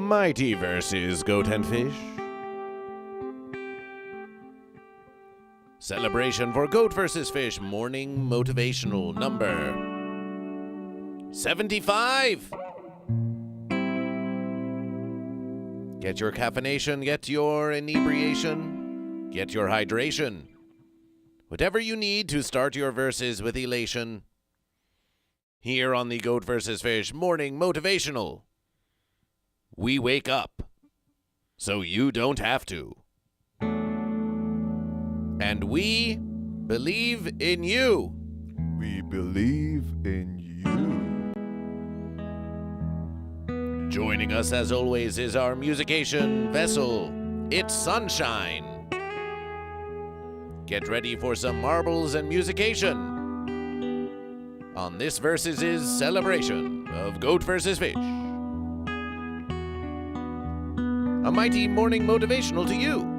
Mighty versus Goat and Fish. Celebration for Goat vs. Fish Morning Motivational number 75. Get your caffeination, get your inebriation, get your hydration. Whatever you need to start your verses with elation. Here on the Goat vs. Fish Morning Motivational, we wake up so you don't have to. And we believe in you. We believe in you. Joining us as always is our Musication vessel. It's Sunshine. Get ready for some marbles and musication on this versus' celebration of Goat vs. Fish. A mighty morning motivational to you.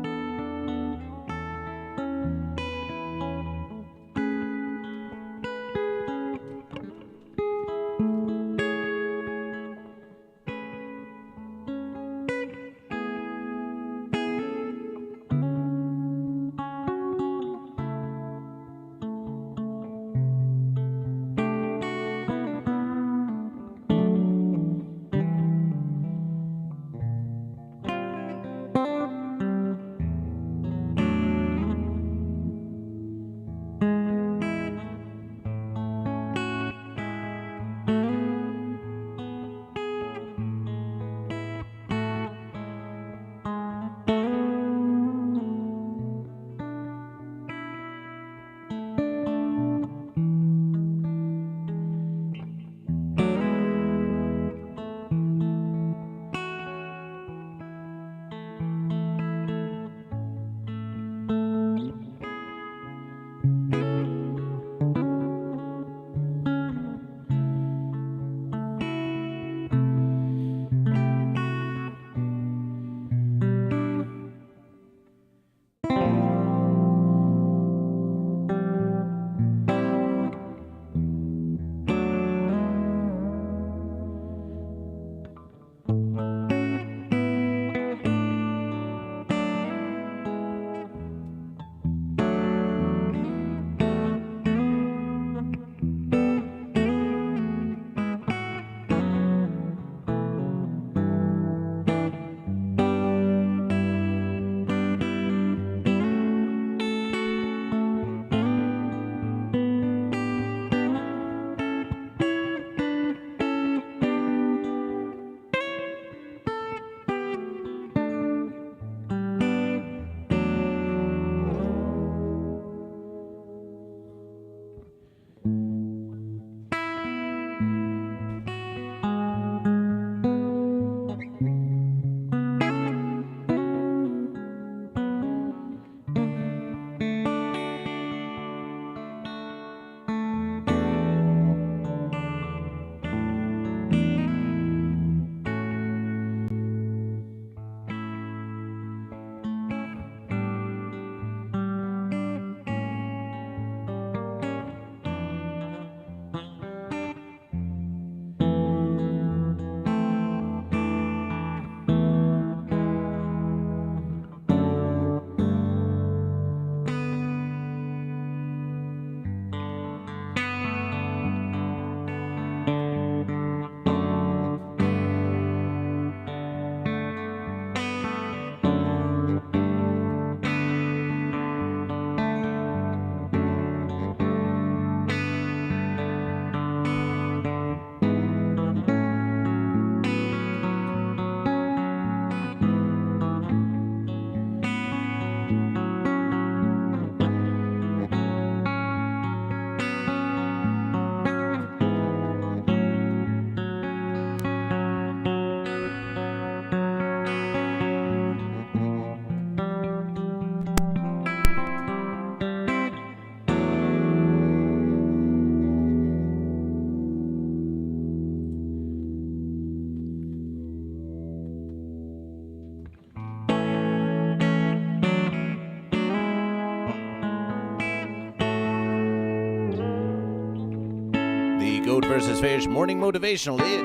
Goat vs. Fish Morning Motivational is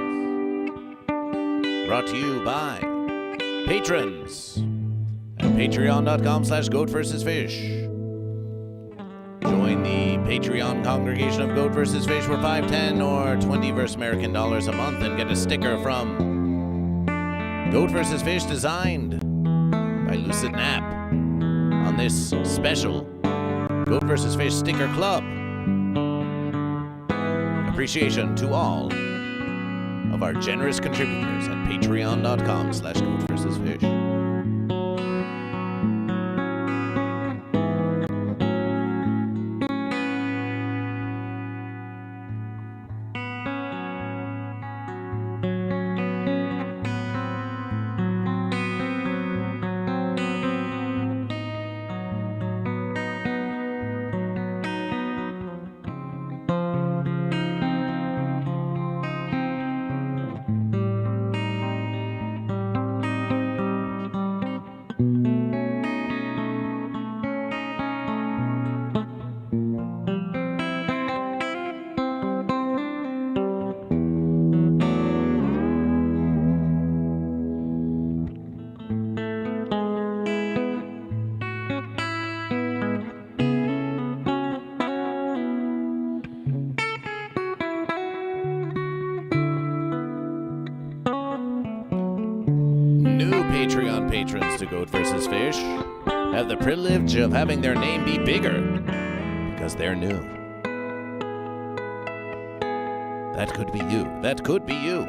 brought to you by Patrons at patreon.com/GoatVsFish. Join the Patreon congregation of Goat vs. Fish for $5, $10, or $20 American dollars a month and get a sticker from Goat vs. Fish, designed by Lucid Nap on this special Goat vs. Fish sticker club. Appreciation to all of our generous contributors at patreon.com/GoatVsFish. Patreon patrons to Goat vs. Fish have the privilege of having their name be bigger because they're new. That could be you. That could be you.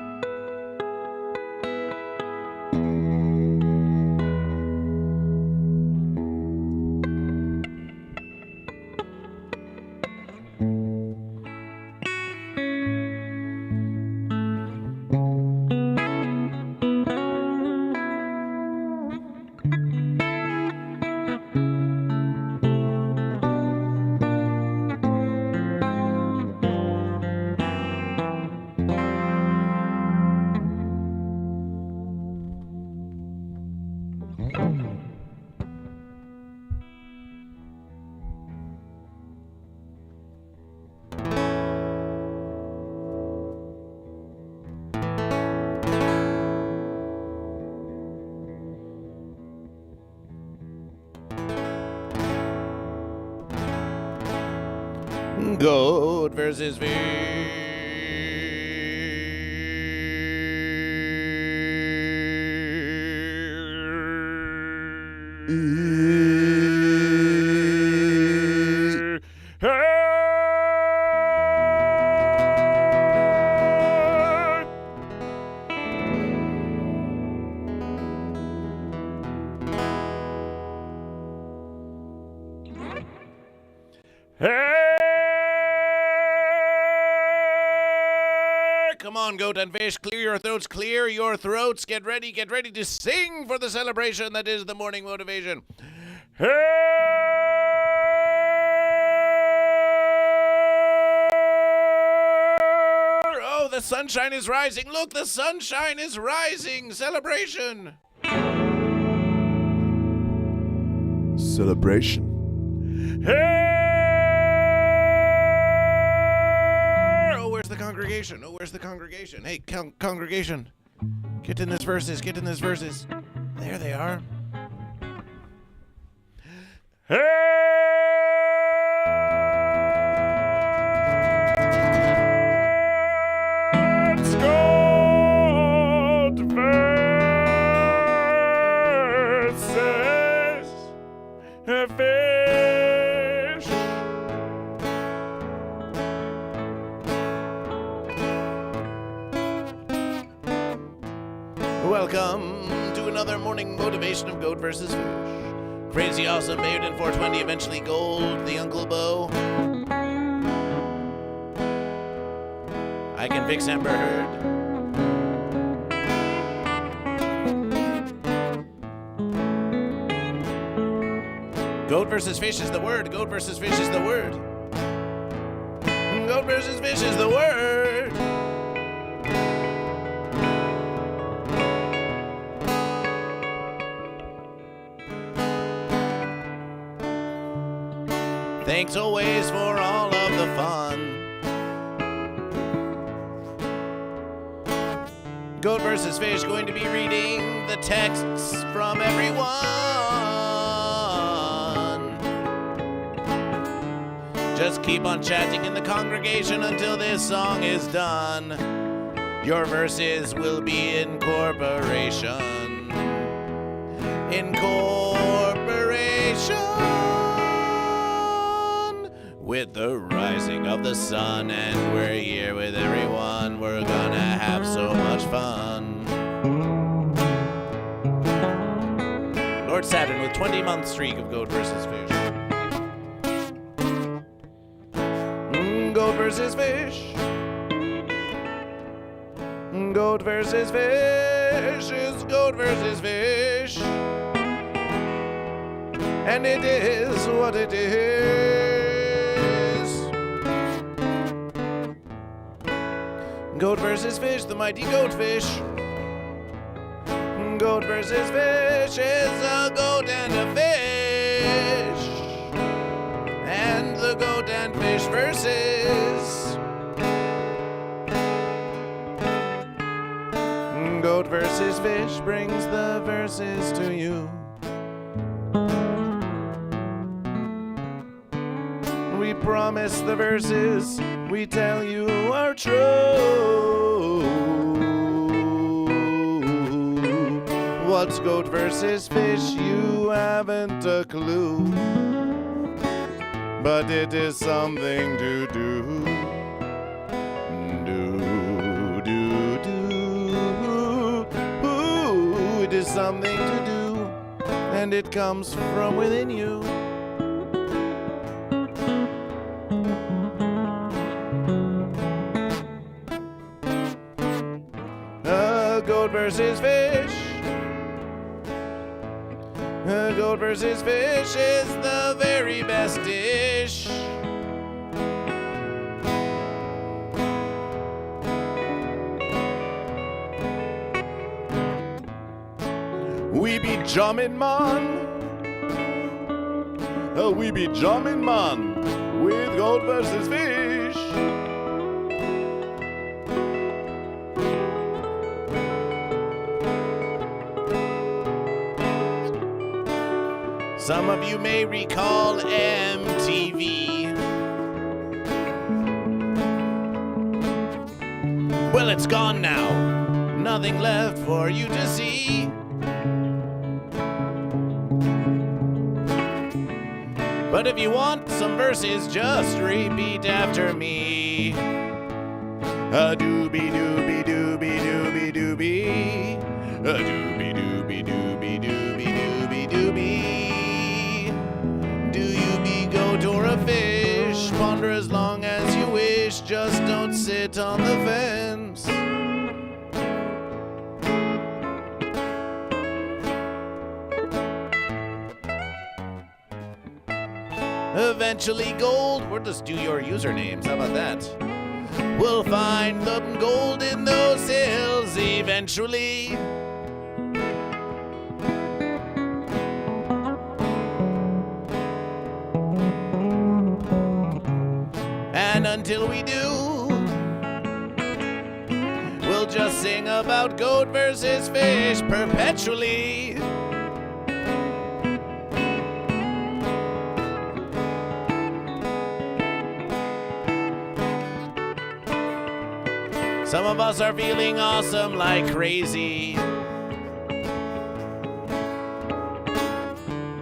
Goat vs. Come on, Goat and Fish, clear your throats, clear your throats. Get ready to sing for the celebration that is the morning motivation. Oh, the sunshine is rising. Look, the sunshine is rising. Celebration. Celebration. Where's the congregation? Oh, where's the congregation? Hey, congregation, get in this verses, get in this verses. There they are. Let's go versus Fish. Welcome to another morning motivation of Goat vs. Fish. Crazy awesome, made in 420, eventually gold, the Uncle Bo. I can fix Amber Heard. Goat vs. Fish is the word. Goat vs. Fish is the word. Goat vs. Fish is the word. Thanks always for all of the fun. Goat vs. Fish going to be reading the texts from everyone. Just keep on chatting in the congregation until this song is done. Your verses will be in corporation. With the rising of the sun, and we're here with everyone. We're gonna have so much fun. Lord Saturn with 20-month streak of Goat vs. Fish. Goat vs. Fish. Goat vs. Fish is Goat vs. Fish. And it is what it is. Goat vs. Fish, the mighty goatfish. Goat vs. Fish is a goat and a fish. And the goat and fish versus. Goat vs. Fish brings the verses to you. We promise the verses we tell you are true. What's Goat vs. Fish? You haven't a clue. But it is something to do. It is something to do, and it comes from within you. Goat vs. Fish. Goat vs. Fish is the very best dish. We be jummin' man. We be jummin' man with Goat vs. Fish. Some of you may recall MTV. Well, it's gone now. Nothing left for you to see. But if you want some verses, just repeat after me. A doobie doobie doobie doobie doobie. A doobie doobie doobie doobie doobie doobie. Do you be goat or a fish? Ponder as long as you wish. Just don't sit on the fence. Eventually gold, or just do your usernames, how about that? We'll find the gold in those hills eventually. And until we do, we'll just sing about goat versus fish perpetually. Some of us are feeling awesome like crazy.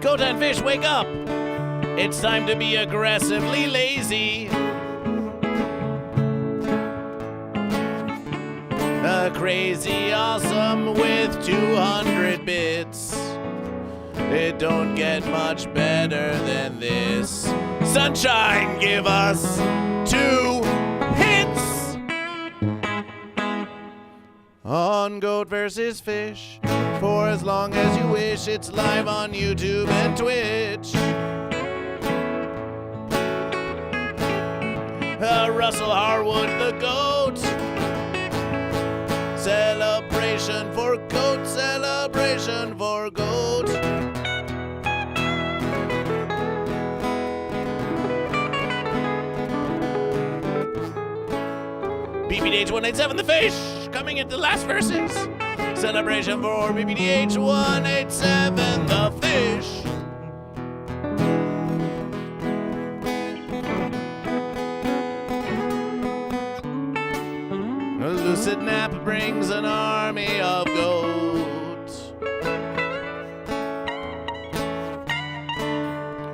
Goat and fish, wake up! It's time to be aggressively lazy. Crazy awesome with 200 bits. It don't get much better than this. Sunshine, give us 2 hits on Goat vs. Fish. For as long as you wish, it's live on YouTube and Twitch. Russell Harwood the goat. Celebration for goat, celebration for goat. BBH187 the fish. coming into the last verses. Celebration for BBDH 187, the fish. A lucid nap brings an army of goats.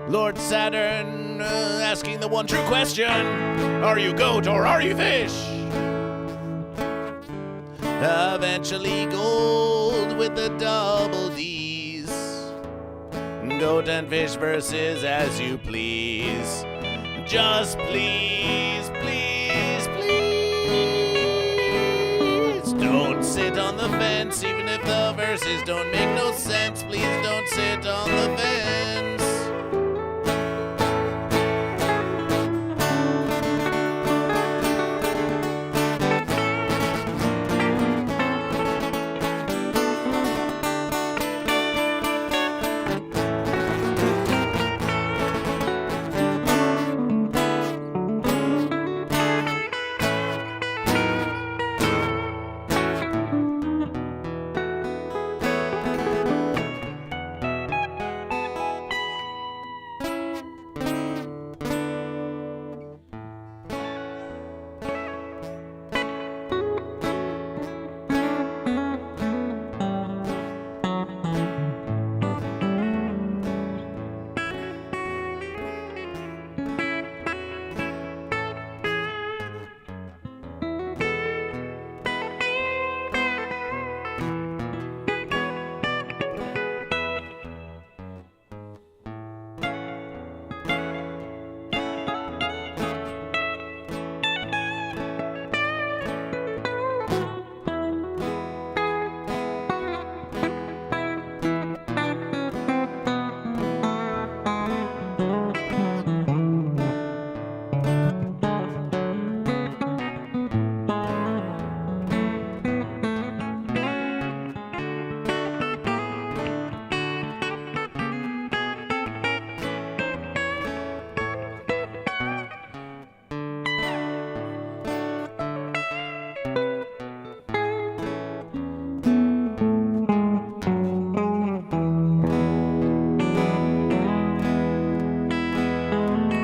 Lord Saturn asking the one true question: are you goat or are you fish? Eventually gold with the double D's. Goat and fish versus as you please. Just please, please, please. Don't sit on the fence even if the verses don't make no sense. Please don't sit on the fence.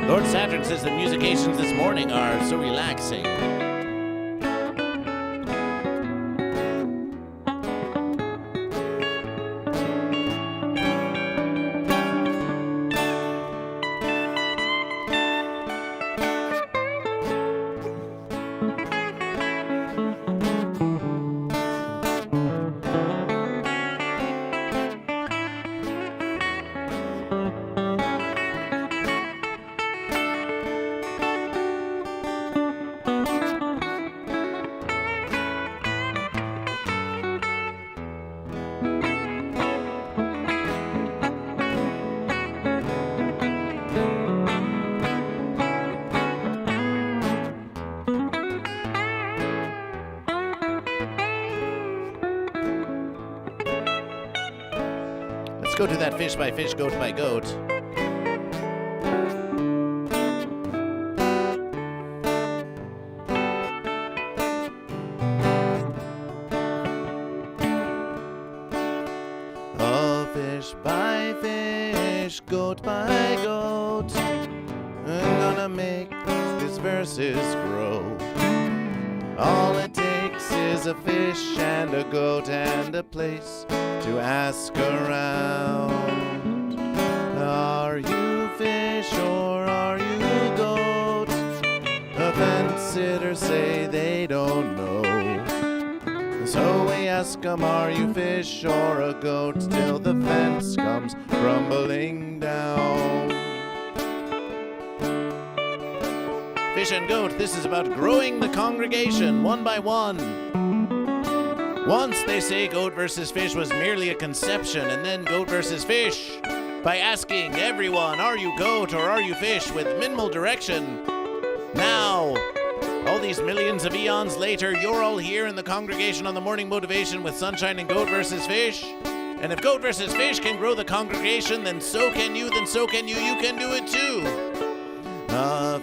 Lord Saturn says the Musications this morning are so relaxing. Let's go to that fish by fish, goat by goat. Oh, fish by fish, goat by goat. I'm gonna make these verses grow. All it takes is a fish and a goat and a place to ask around. Are you fish or are you goat? The fence sitters say they don't know. So we ask 'em, are you fish or a goat? Till the fence comes crumbling down. Fish and goat, this is about growing the congregation one by one. Once, they say, goat versus fish was merely a conception, and then goat versus fish, by asking everyone, are you goat or are you fish, with minimal direction. Now, all these millions of eons later, you're all here in the congregation on the morning motivation with Sunshine and Goat versus Fish. And if Goat versus Fish can grow the congregation, then so can you, you can do it too.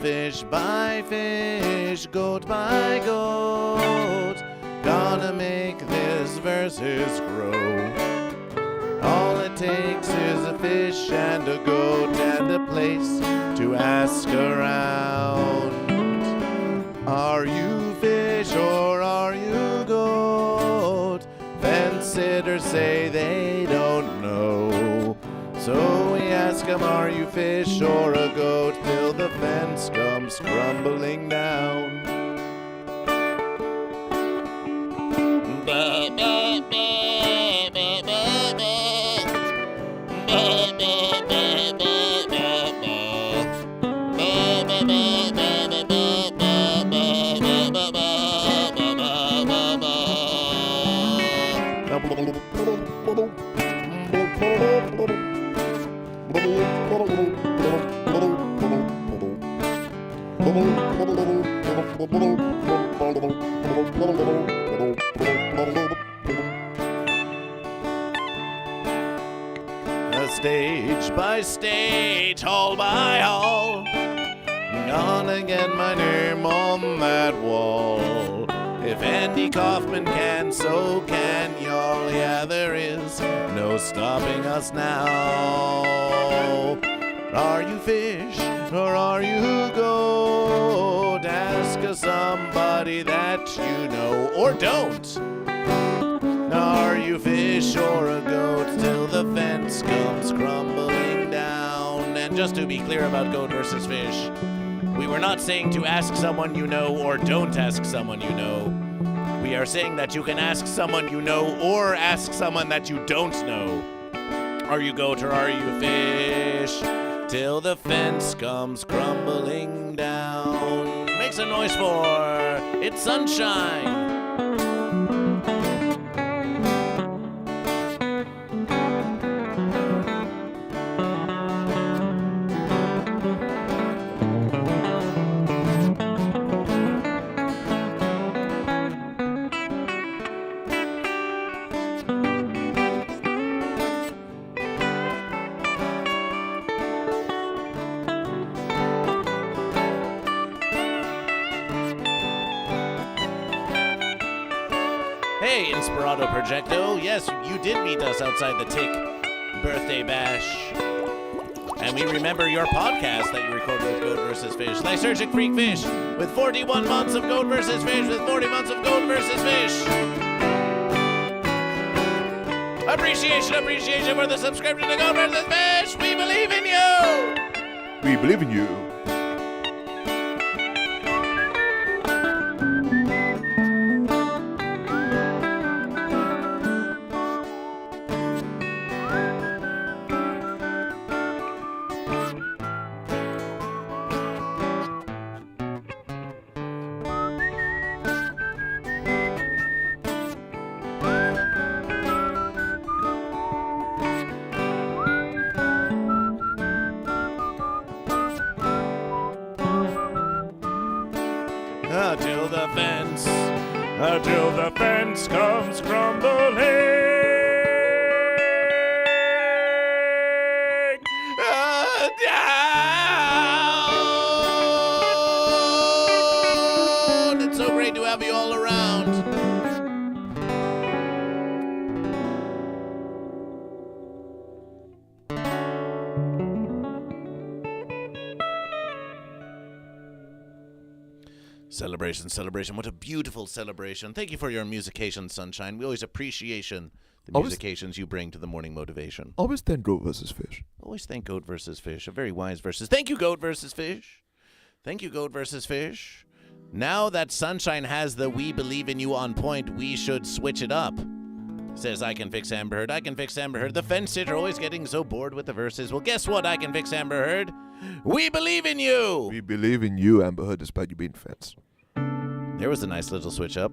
Fish by fish, goat by goat. gonna make this versus grow. All it takes is a fish and a goat and a place to ask around. Are you fish or are you goat? Fence sitters say they don't know. So we ask 'em, are you fish or a goat? Till the fence comes crumbling down. Stage by stage, hall by hall, gonna get my name on that wall. If Andy Kaufman can, so can y'all. Yeah, there is no stopping us now. Are you fish or are you goat? Ask somebody that you know or don't. Are you fish or a goat? Till the fence comes crumbling down. And just to be clear about goat versus fish, we were not saying to ask someone you know or don't ask someone you know. We are saying that you can ask someone you know or ask someone that you don't know. Are you goat or are you fish? Till the fence comes crumbling down. Makes a noise for It's Sunshine. Hey, Inspirato Projecto. Yes, you did meet us outside the Tick birthday bash. And we remember your podcast that you recorded with Goat vs. Fish. Lysergic Freak Fish, with 41 months of Goat vs. Fish, with 40 months of Goat vs. Fish. Appreciation for the subscription to Goat vs. Fish. We believe in you. We believe in you. Till the fence comes crumbling down. It's so great to have you all around. Celebration. What a beautiful celebration. Thank you for your Musications, Sunshine. We always appreciate the Musications you bring to the morning motivation. Always thank Goat vs. Fish. Always thank Goat vs. Fish. A very wise versus. Thank you, Goat vs. Fish. Thank you, Goat vs. Fish. Now that Sunshine has the We Believe in You on point, we should switch it up. Says, I can fix Amber Heard. I can fix Amber Heard. The fence sitter always getting so bored with the verses. Well, guess what? I can fix Amber Heard. We believe in you. We believe in you, Amber Heard, despite you being fence. There was a nice little switch up.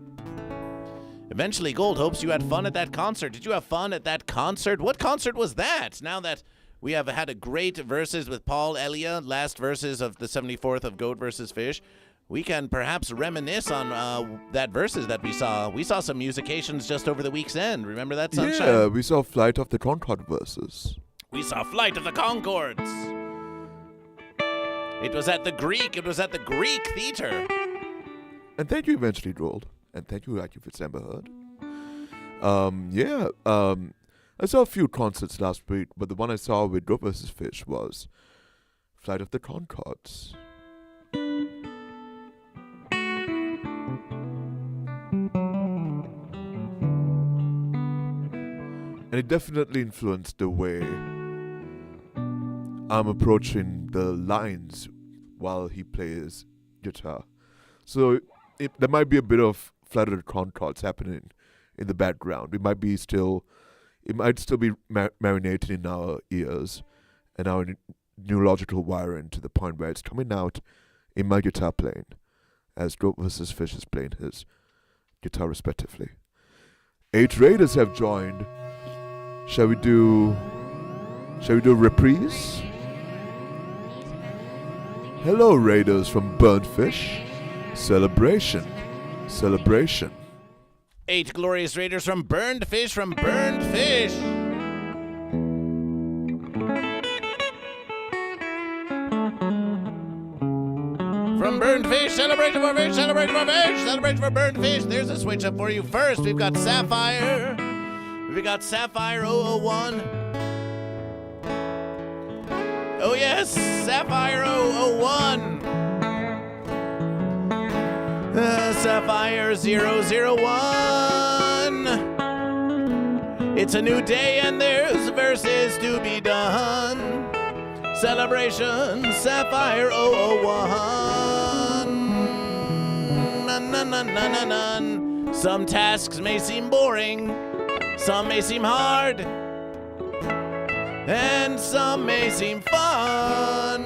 Eventually, Gold hopes you had fun at that concert. Did you have fun at that concert? What concert was that? Now that we have had a great verses with Paul Elia, last verses of the 74th of Goat vs. Fish, we can perhaps reminisce on that verses that we saw. We saw some Musications just over the week's end. Remember that, Sunshine? Yeah, we saw Flight of the Concorde verses. We saw Flight of the Concords. It was at the Greek. Theater. And thank you eventually, Drold. And thank you, like, if it's Amber Heard. I saw a few concerts last week, but the one I saw with GoatVsFish was Flight of the Conchords. And it definitely influenced the way I'm approaching the lines while he plays guitar. So there might be a bit of Flight of the Conchords happening in the background. It might still be marinating in our ears and our neurological wiring to the point where it's coming out in my guitar playing as GoatVsFish is playing his guitar respectively. 8 Raiders have joined. Shall we do a reprise? Hello, Raiders from Burnt Fish. Celebration. 8 glorious Raiders from Burned Fish, From Burned Fish, celebration for fish, celebration for burned fish. There's a switch up for you. First, we've got Sapphire. We got Sapphire 001. Oh yes, Sapphire 001. Sapphire 001. It's a new day and there's verses to be done. Celebration, Sapphire 001. Nun. Some tasks may seem boring, some may seem hard, and some may seem fun.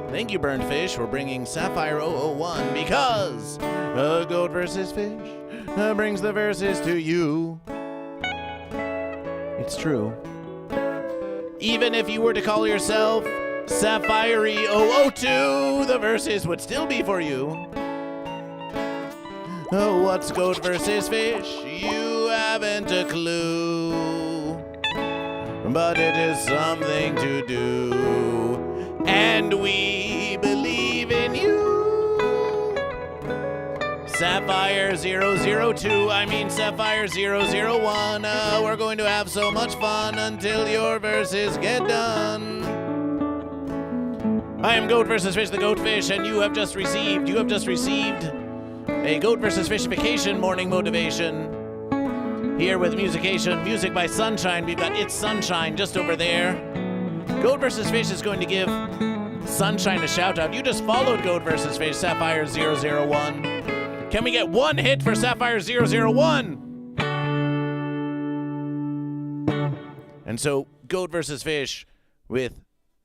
Thank you, Burned Fish, for bringing Sapphire 001, because GoatVsFish brings the verses to you. It's true. Even if you were to call yourself Sapphire 002, the verses would still be for you. Oh, what's GoatVsFish? You haven't a clue. But it is something to do. And we believe in you. Sapphire 002, Sapphire 001. We're going to have so much fun until your verses get done. I am GoatVsFish, the Goatfish, and you have just received a GoatVsFishification morning motivation. Here with Musication, music by Sunshine. We've got It's Sunshine just over there. GoatVsFish is going to give Sunshine a shout out. You just followed GoatVsFish, Sapphire 001. Can we get one hit for Sapphire 001? And so, GoatVsFish with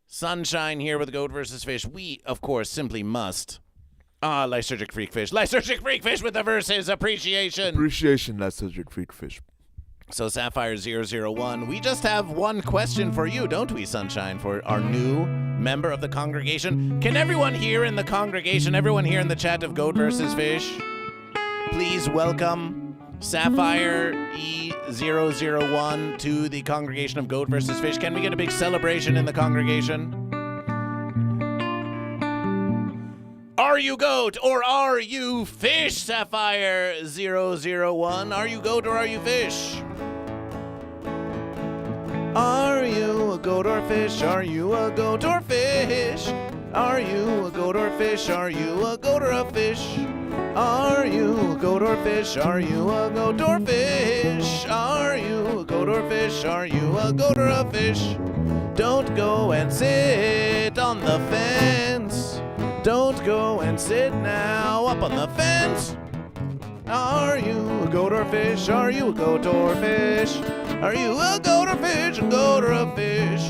Sunshine here with GoatVsFish. We, of course, simply must. Lysergic Freakfish. Lysergic Freakfish with the verses. Appreciation, Lysergic Freakfish. So, Sapphire 001, we just have one question for you, don't we, Sunshine, for our new member of the congregation? Can everyone here in the congregation, everyone here in the chat of GoatVsFish, please welcome Sapphire E001 to the congregation of GoatVsFish. Can we get a big celebration in the congregation? Are you goat or are you fish, Sapphire 001? Are you goat or are you fish? Are you a goat or fish? Are you a goat or fish? Are you a goat or fish? Are you a goat or a fish? Are you a goat or fish? Are you a goat or fish? Are you a goat or fish? Are you a goat or a fish? Don't go and sit on the fence. Don't go and sit now up on the fence. Are you a goat or fish? Are you a goat or fish? Are you a goat or fish? A goat or a fish?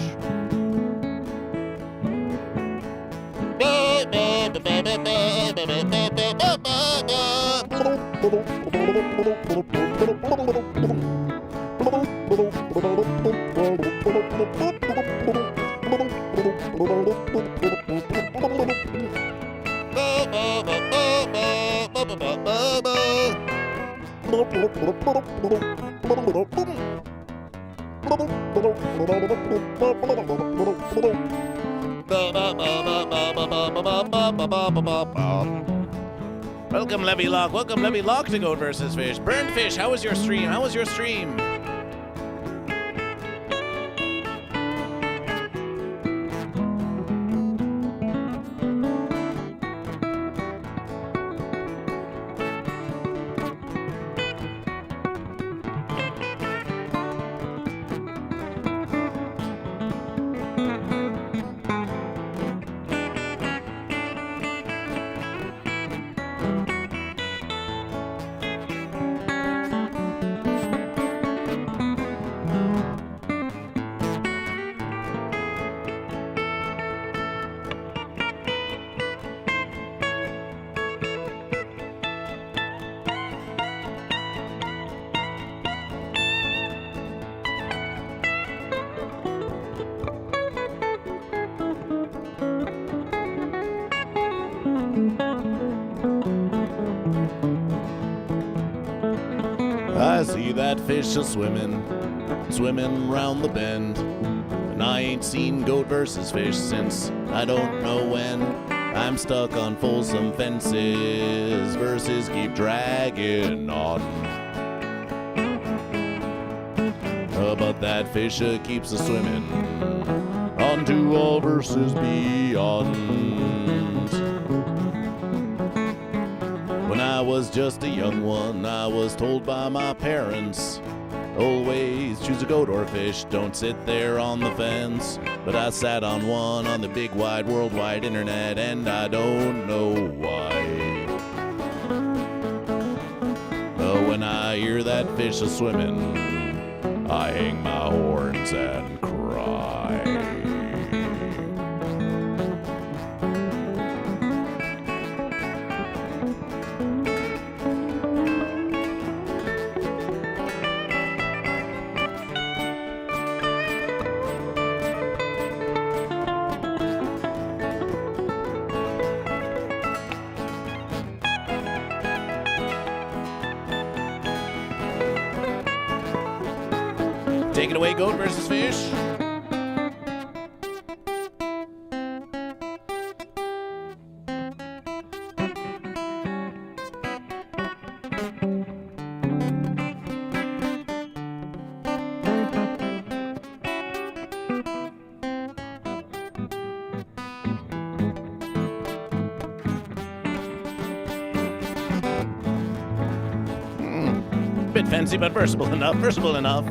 Welcome, Levy Lock. Welcome, Levy Lock, to Goat vs. Fish. Burned Fish, how was your stream? How was your stream? I see that fish a-swimming round the bend. And I ain't seen Goat vs. Fish since I don't know when. I'm stuck on Folsom fences, verses keep dragging on. But that fish keeps a-swimming on to all verses beyond. When I was just a young one, I was told by my parents, always choose a goat or a fish, don't sit there on the fence. But I sat on one on the big wide worldwide internet, and I don't know why. But when I hear that fish a-swimming, I hang my horns and cry. Take it away, Goat vs. Fish. Bit fancy, but versatile enough. Versatile enough.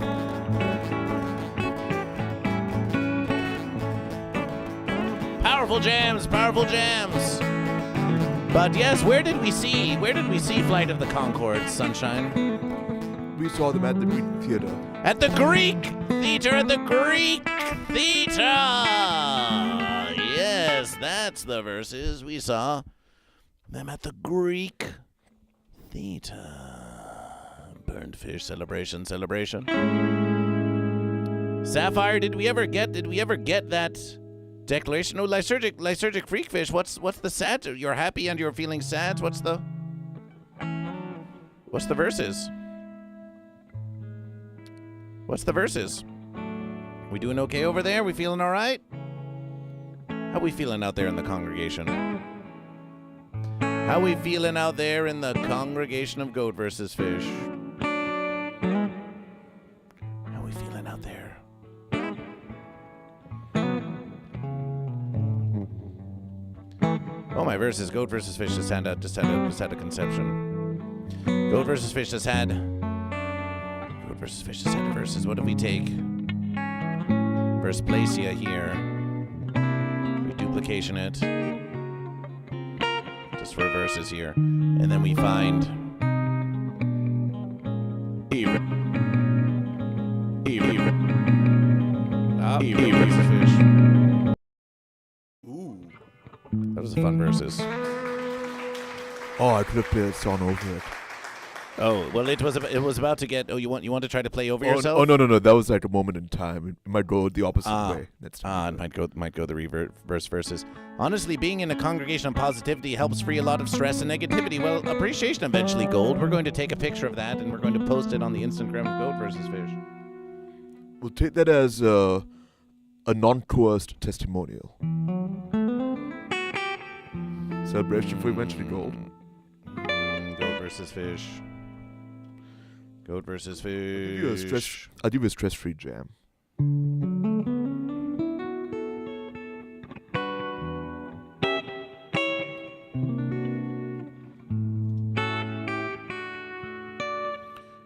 Powerful jams, powerful jams. But yes, where did we see Flight of the Conchords, Sunshine? We saw them at the Greek Theater. At the Greek Theater, at the Greek Theater. Yes, that's the verses. We saw them at the Greek Theater. Burned Fish celebration. Sapphire, did we ever get that declaration? Oh, lysergic freak fish. What's the sad? You're happy and you're feeling sad. What's the verses? What's the verses? We doing okay over there? We feeling all right? How we feeling out there in the congregation? How we feeling out there in the congregation of Goat vs. Fish? How we feeling out there? Oh, my verses. Goat vs. Fish just had a conception. Goat vs. Fish just had verses. What do we take? Verse Placia here. We duplication it. Just for verses here. And then we find versus Fish. Ooh. That was a fun verses. Oh, I could have played a song over it. Oh, well, it was about to get. Oh, you want to try to play over yourself? Oh, no. That was like a moment in time. It might go the opposite way. Next time. It might go the reverse verses. Honestly, being in a congregation of positivity helps free a lot of stress and negativity. Well, appreciation eventually, Gold. We're going to take a picture of that and we're going to post it on the Instagram of Goat vs. Fish. We'll take that as a non-coerced testimonial. Celebration for eventually Gold. versus fish. Goat versus fish. I'll give you a stress-free jam.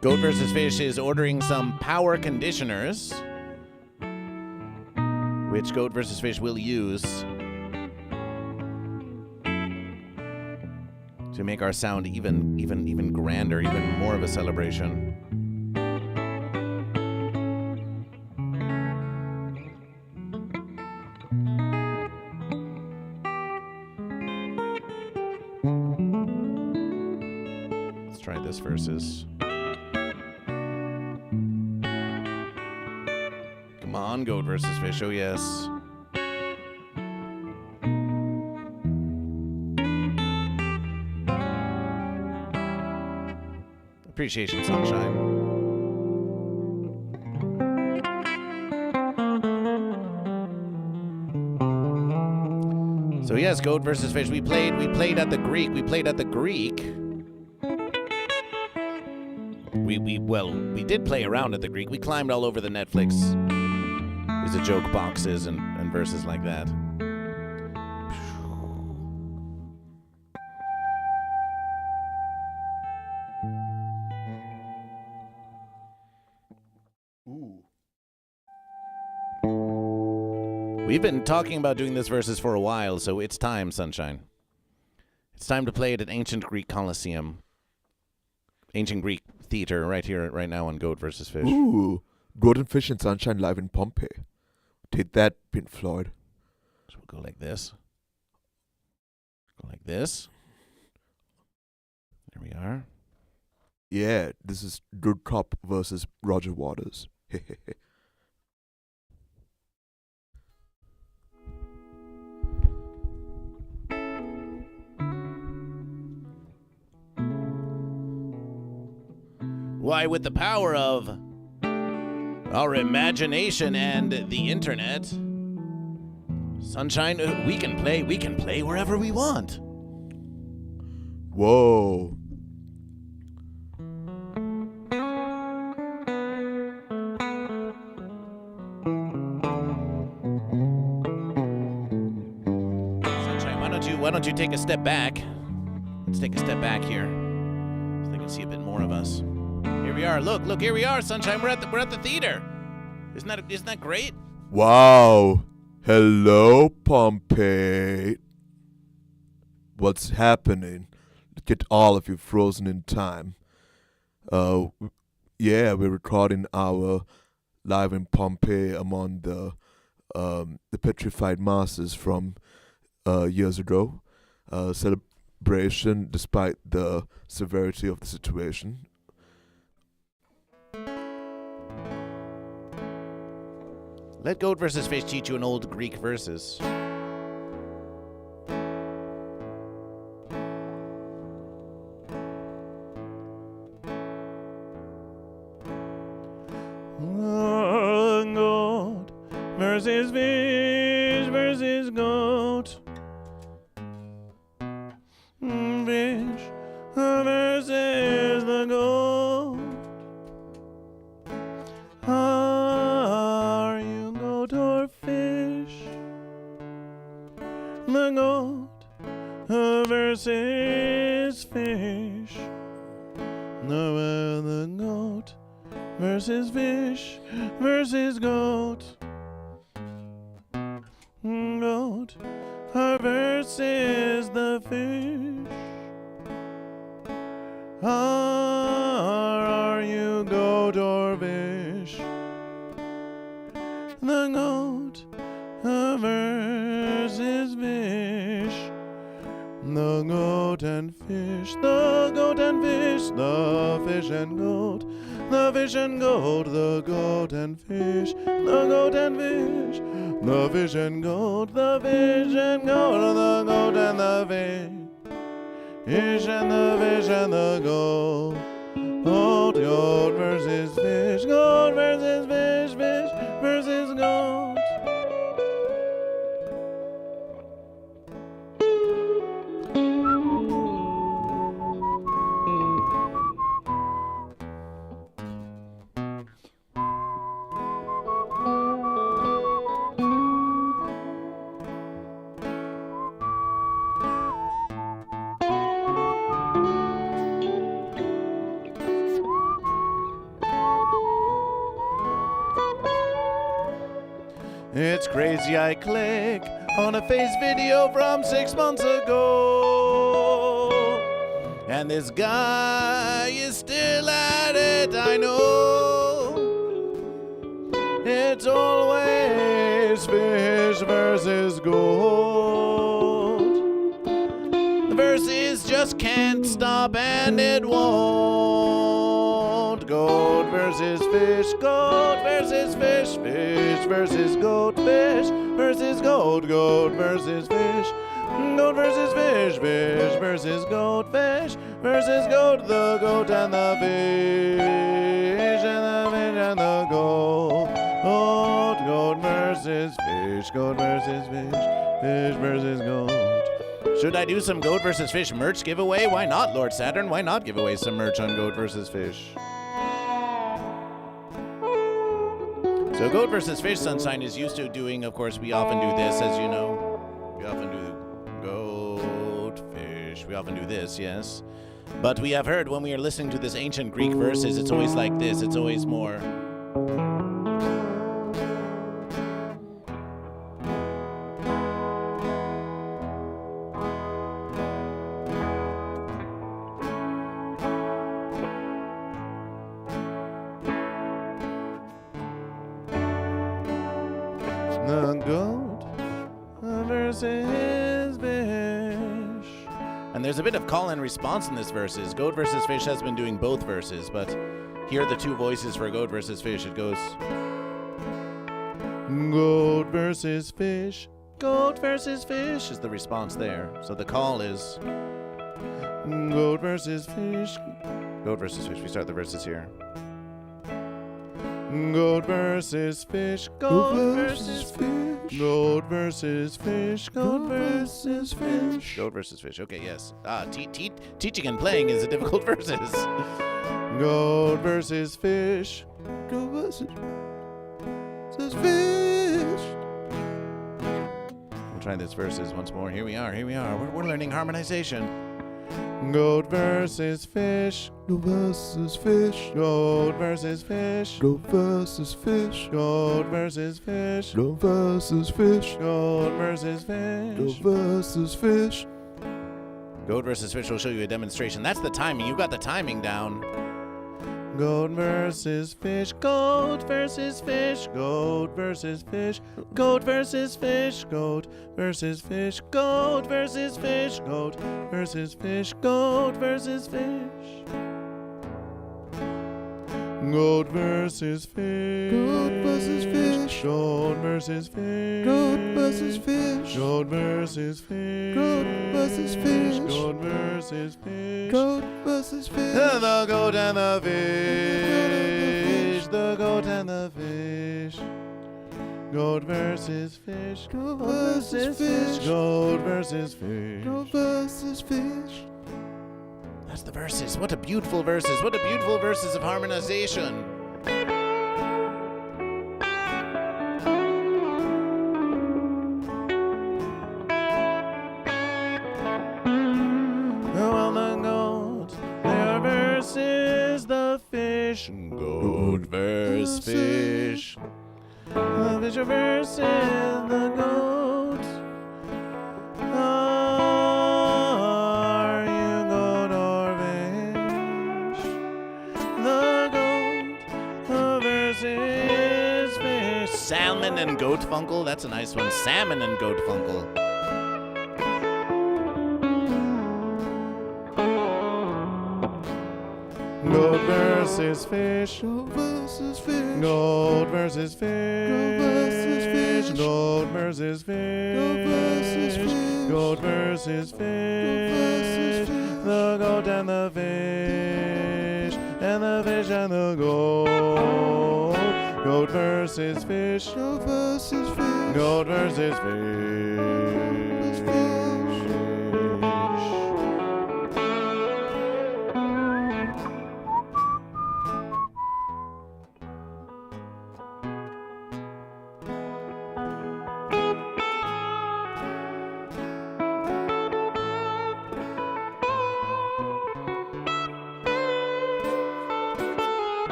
Goat versus fish is ordering some power conditioners, which Goat versus fish will use to make our sound even grander, even more of a celebration. Let's try this versus. Come on, Goat versus fish. Oh yes. Appreciation, sunshine. So yes, Goat versus fish. We played at the Greek. We did play around at the Greek. We climbed all over the Netflix. Is a joke boxes and verses like that. We've been talking about doing this versus for a while, so it's time, sunshine. It's time to play it at Ancient Greek Coliseum. Ancient Greek Theater right here, right now on Goat versus Fish. Ooh, Goat and Fish and Sunshine live in Pompeii. Take that, Pink Floyd. So we'll go like this. Go like this. There we are. Yeah, this is Good Cop versus Roger Waters. Why, with the power of our imagination and the internet, sunshine, we can play wherever we want. Whoa. Sunshine, why don't you take a step back? Let's take a step back here so they can see a bit more of us. Here we are. Look, here we are, sunshine. We're at the theater. Isn't that great? Wow. Hello, Pompeii. What's happening? Look at all of you frozen in time. Yeah, we're recording our live in Pompeii among the petrified masses from years ago. Celebration despite the severity of the situation. Let Goat versus Fish teach you an old Greek verses. Goat versus fish versus goat. Fish versus the goat. Are you goat or fish? The goat versus fish. The goat versus fish versus goat. Goat versus the fish. Are you goat or fish? The goat versus fish. The goat and fish. The goat and fish. The fish and goat. The fish and goat. The goat and fish. The goat and fish. The fish and goat. The fish and goat. The goat and the fish. Fish and the fish and the goat. Goat versus fish. Goat versus fish. Fish versus goat. It's crazy I click on a face video from 6 months ago, and this guy is still at it, I know. It's always fish versus goat. The verses just can't stop and it won't. Goat versus fish, goat versus fish, fish versus goat, fish versus goat, goat versus fish, goat versus fish, fish versus goat, fish versus goat, the goat and the fish, and the fish and the goat, goat, goat versus fish, goat versus fish, fish versus goat. Should I do some goat versus fish merch giveaway? Why not, Lord Saturn? Why not give away some merch on goat versus fish? So goat versus fish, Sunshine is used to doing, of course, we often do this, as you know. We often do goat, fish. We often do this, yes. But we have heard when we are listening to this ancient Greek verses, it's always like this. It's always more. The goat versus fish. And there's a bit of call and response in this verses. Goat versus fish has been doing both verses, but here are the two voices for goat versus fish. It goes goat versus fish. Goat versus fish is the response there. So the call is goat versus fish. Goat versus fish. We start the verses here. Goat versus fish, goat versus fish, goat versus fish, goat versus fish, goat versus fish. Okay, yes. Teaching and playing is a difficult versus. Goat versus fish, goat versus fish. We'll try this verses once more. Here we are. We're learning harmonization. Goat versus fish, goat versus fish, goat versus fish, goat versus fish, goat versus fish, goat versus fish, goat versus fish, goat versus fish. Goat versus fish will show you a demonstration. That's the timing. You got the timing down. Goat versus fish, goat versus fish, goat versus fish, goat versus fish, goat versus fish, goat versus fish, goat versus fish, goat versus fish. Goat versus fish, goat versus fish, goat versus fish, goat versus fish, goat versus fish, goat versus fish, goat versus fish, goat versus fish. The goat and the fish, the goat and the fish. Goat versus fish, goat versus fish, goat versus fish, goat versus fish. That's the verses. What a beautiful verses. What a beautiful verses of harmonization. Well, the goat, their versus the fish. Goat versus fish. The fish versus the goat. Are you goat or fish? The goat versus fish. Salmon and goat funkle. That's a nice one. Salmon and goat funkle. Goat versus fish, goat versus fish, goat versus fish, goat versus fish, goat versus fish, the goat and the fish, and the fish and the goat, goat versus fish, goat versus fish, goat versus fish.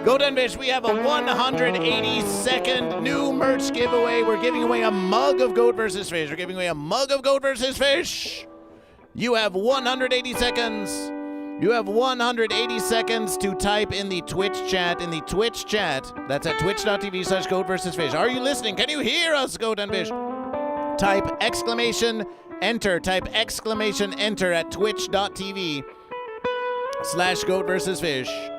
GoatVsFish, we have a 180-second new merch giveaway. We're giving away a mug of GoatVsFish. We're giving away a mug of GoatVsFish. You have 180 seconds. You have 180 seconds to type in the Twitch chat. That's at twitch.tv/GoatVsFish. Are you listening? Can you hear us, GoatVsFish? Type exclamation enter. Type exclamation enter at twitch.tv/GoatVsFish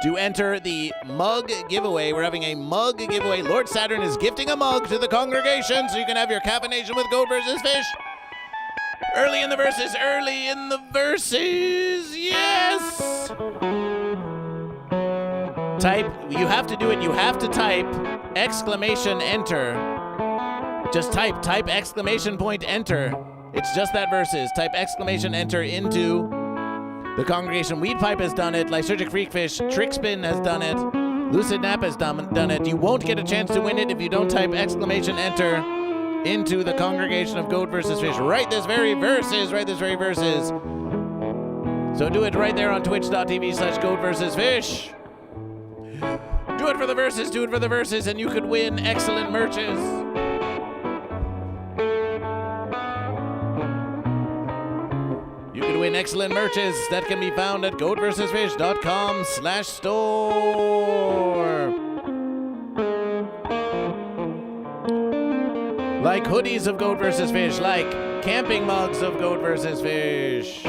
to enter the mug giveaway. We're having a mug giveaway. Lord Saturn is gifting a mug to the congregation so you can have your caffeination with Goat vs. Fish. Early in the verses, yes! You have to do it, you have to type exclamation enter. Just type exclamation point enter. It's just that verses. Type exclamation enter into the congregation. Weed Pipe has done it, Lysergic Freakfish, Trickspin has done it, Lucid Nap has done it. You won't get a chance to win it if you don't type exclamation enter into the congregation of Goat vs. Fish. Write this very verses. So do it right there on twitch.tv/Goat vs. Fish. Do it for the verses, and you could win excellent merches. You could win excellent merches that can be found at goatvsfish.com/store. Like hoodies of Goat vs. Fish, like camping mugs of Goat vs. Fish.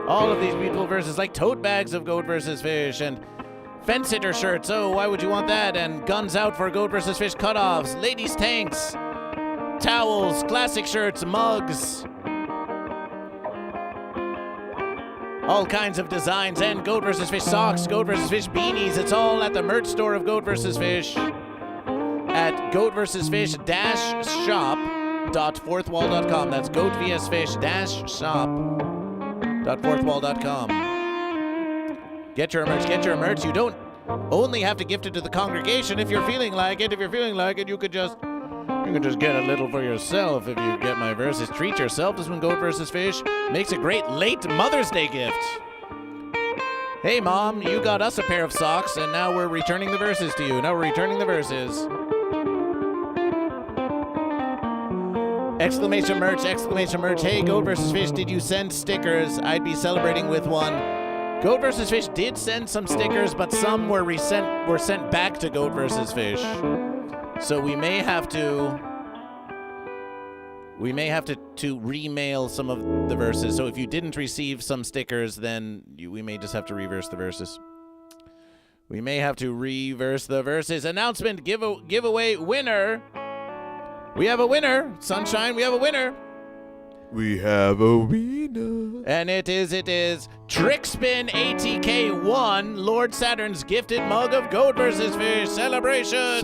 All of these beautiful verses, like tote bags of Goat vs. Fish, and fence sitter shirts. Oh, why would you want that? And guns out for Goat vs. Fish cutoffs, ladies' tanks, towels, classic shirts, mugs. All kinds of designs, and Goat vs. Fish socks, Goat vs. Fish beanies. It's all at the merch store of Goat vs. Fish at GoatVsFish-shop.fourthwall.com. That's GoatVsFish-shop.fourthwall.com. Get your merch. You don't only have to gift it to the congregation. If you're feeling like it, you could just get a little for yourself if you get my verses. Treat yourself. This one, Goat vs. Fish, makes a great late Mother's Day gift. Hey, Mom, you got us a pair of socks, and now we're returning the verses to you. Exclamation merch. Hey, Goat vs. Fish, did you send stickers? I'd be celebrating with one. Goat vs. Fish did send some stickers, but some were sent back to Goat vs. Fish. So we may have to remail some of the verses. So if you didn't receive some stickers, then we may just have to reverse the verses. We may have to reverse the verses. Announcement, giveaway winner. We have a winner. Sunshine, we have a winner. And it is Trickspin ATK1, Lord Saturn's gifted mug of Goat vs. Fish. Celebration.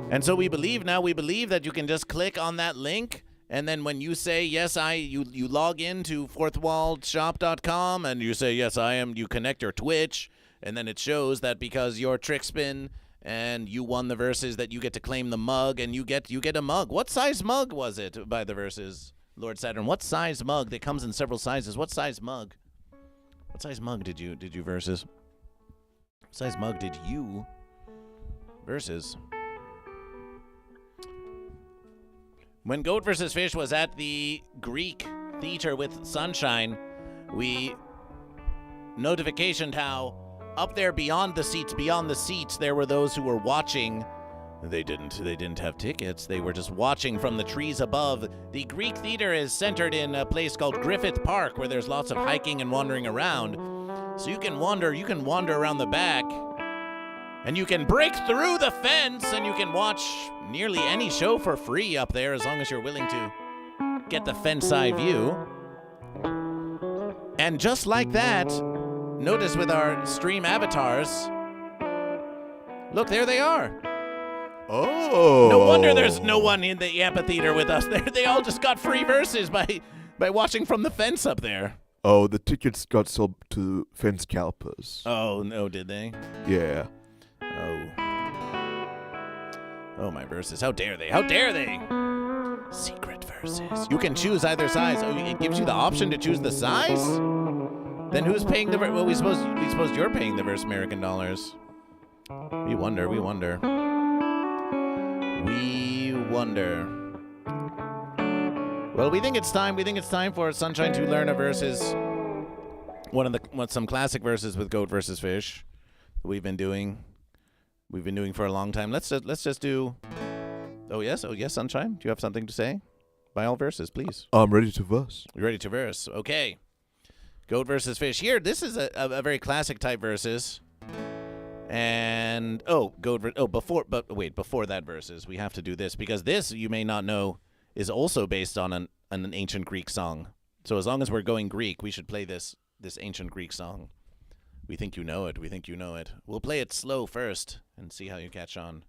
And so we believe that you can just click on that link, and then when you say yes, you log into fourthwallshop.com and you say yes, I am, you connect your Twitch, and then it shows that because you're Trickspin and you won the verses that you get to claim the mug, and you get a mug. What size mug was it by the verses, Lord Saturn? What size mug? That comes in several sizes. What size mug? What size mug did you versus? What size mug did you versus? When Goat vs. Fish was at the Greek Theater with Sunshine, we notificationed how up there beyond the seats, there were those who were watching. They didn't have tickets. They were just watching from the trees above. The Greek Theater is centered in a place called Griffith Park, where there's lots of hiking and wandering around. So you can wander around the back, and you can break through the fence, and you can watch nearly any show for free up there, as long as you're willing to get the fence-eye view. And just like that, notice with our stream avatars, look, there they are. Oh. No wonder there's no one in the amphitheater with us. They all just got free verses by watching from the fence up there. Oh, the tickets got sold to fence scalpers. Oh, no, did they? Yeah. Oh, my verses. How dare they? Secret verses. You can choose either size. Oh, it gives you the option to choose the size? Then who's paying the verse? Well, we suppose you're paying the verse American dollars. We wonder. Well, we think it's time for Sunshine to learn a verses. Some classic verses with Goat versus Fish that we've been doing for a long time. Let's just do. Oh yes, Sunshine. Do you have something to say? By all verses, please. I'm ready to verse. You're ready to verse. Okay. Goat versus Fish. Here, this is a very classic type verses. And before that verses, we have to do this because this, you may not know, is also based on an ancient Greek song. So as long as we're going Greek, we should play this ancient Greek song. We think you know it. We'll play it slow first and see how you catch on.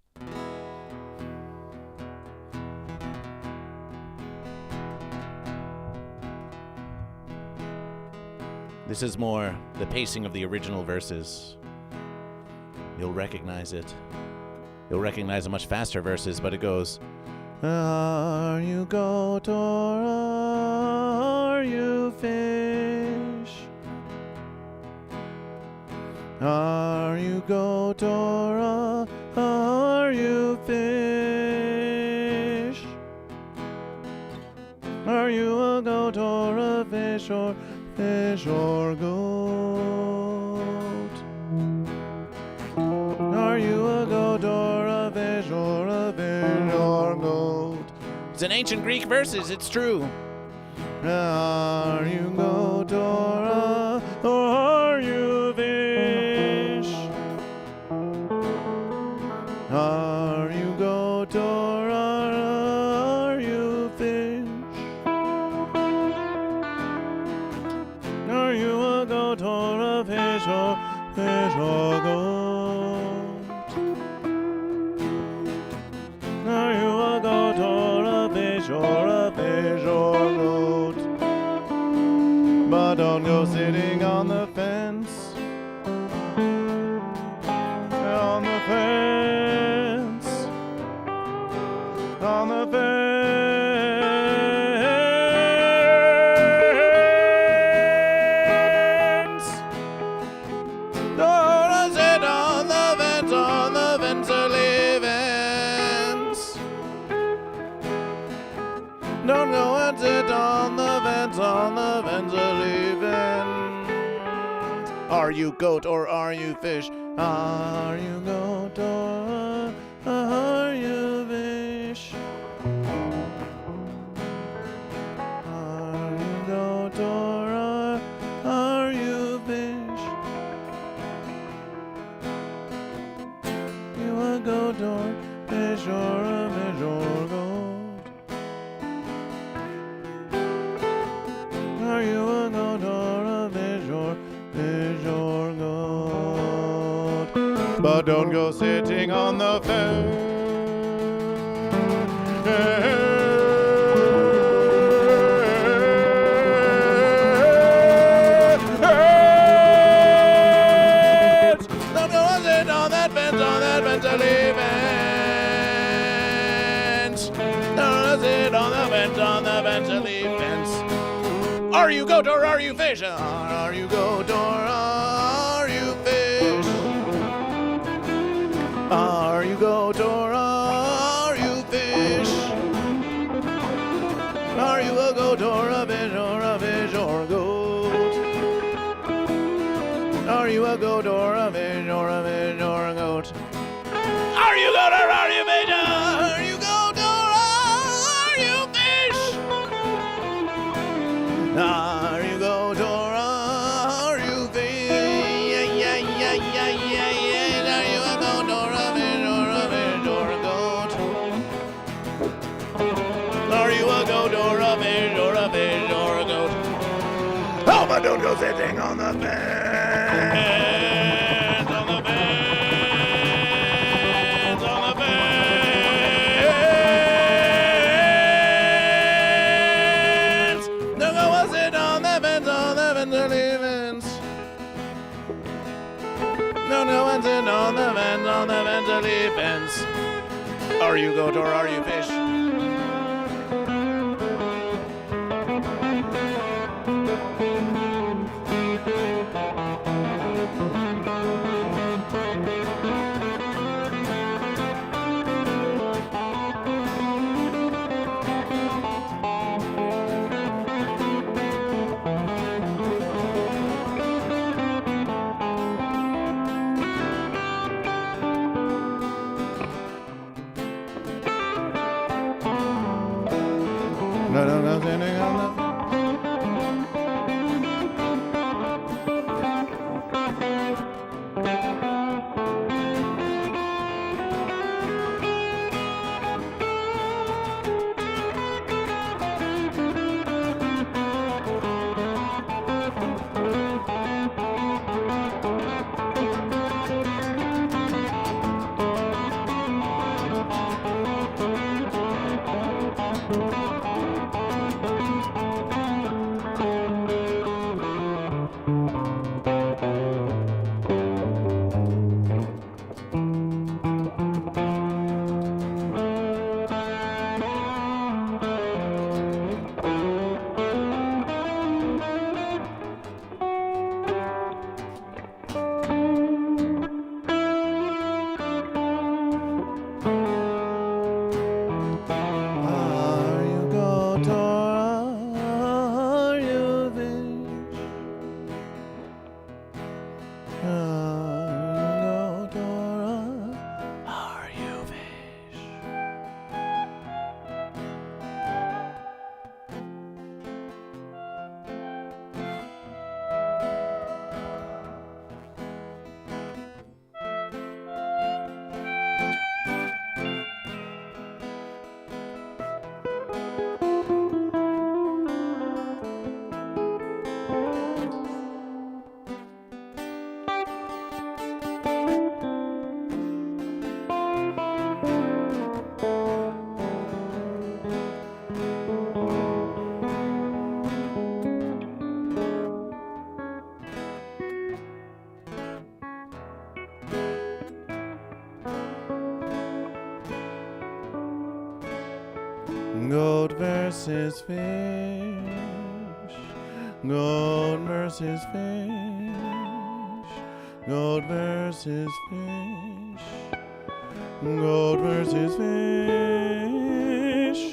This is more the pacing of the original verses. You'll recognize it. You'll recognize the much faster verses, but it goes, are you goat or are you fish? Are you goat or are you fish? Are you a goat or a fish or goat? Are you a goat or a fish or goat? It's an ancient Greek verses, it's true. Are you goat or are you fish? Are you goat or are you fish? Are you a goat or a fish or goat? Are you a goat or a fish or goat? But don't go sitting on the fence. On the fence. On the fence. Don't sit on the fence early fence. Don't go and sit on the fence early fence. Are you goat or are you fish? Are you goat or are you fish? Are you goat or are you fish? You a goat or fish or a fish or goat? Are you a goat or a fish or goat? But don't go sitting on the fence. Don't go sit on that fence early fence. Don't sit on the fence early fence. Are you goat or are you fish? Are you goat or are you fish? Are you goat or are you fish? Are you a goat or a fish or goat? Are you a goat or a fish or goat? Are you goat or are you fish? Are you goat or are you fish? Are you goat or are you fish? Are you a goat or a fish or goat? Are you a goat or a fish or goat? Oh, but don't go sitting on the fence, on the fence, on the fence. Don't go sit on the fence early fence. Don't go and sit on the fence early fence. Are you goat or are you fish? Goat versus fish. Goat versus fish. Goat versus fish. Goat versus fish.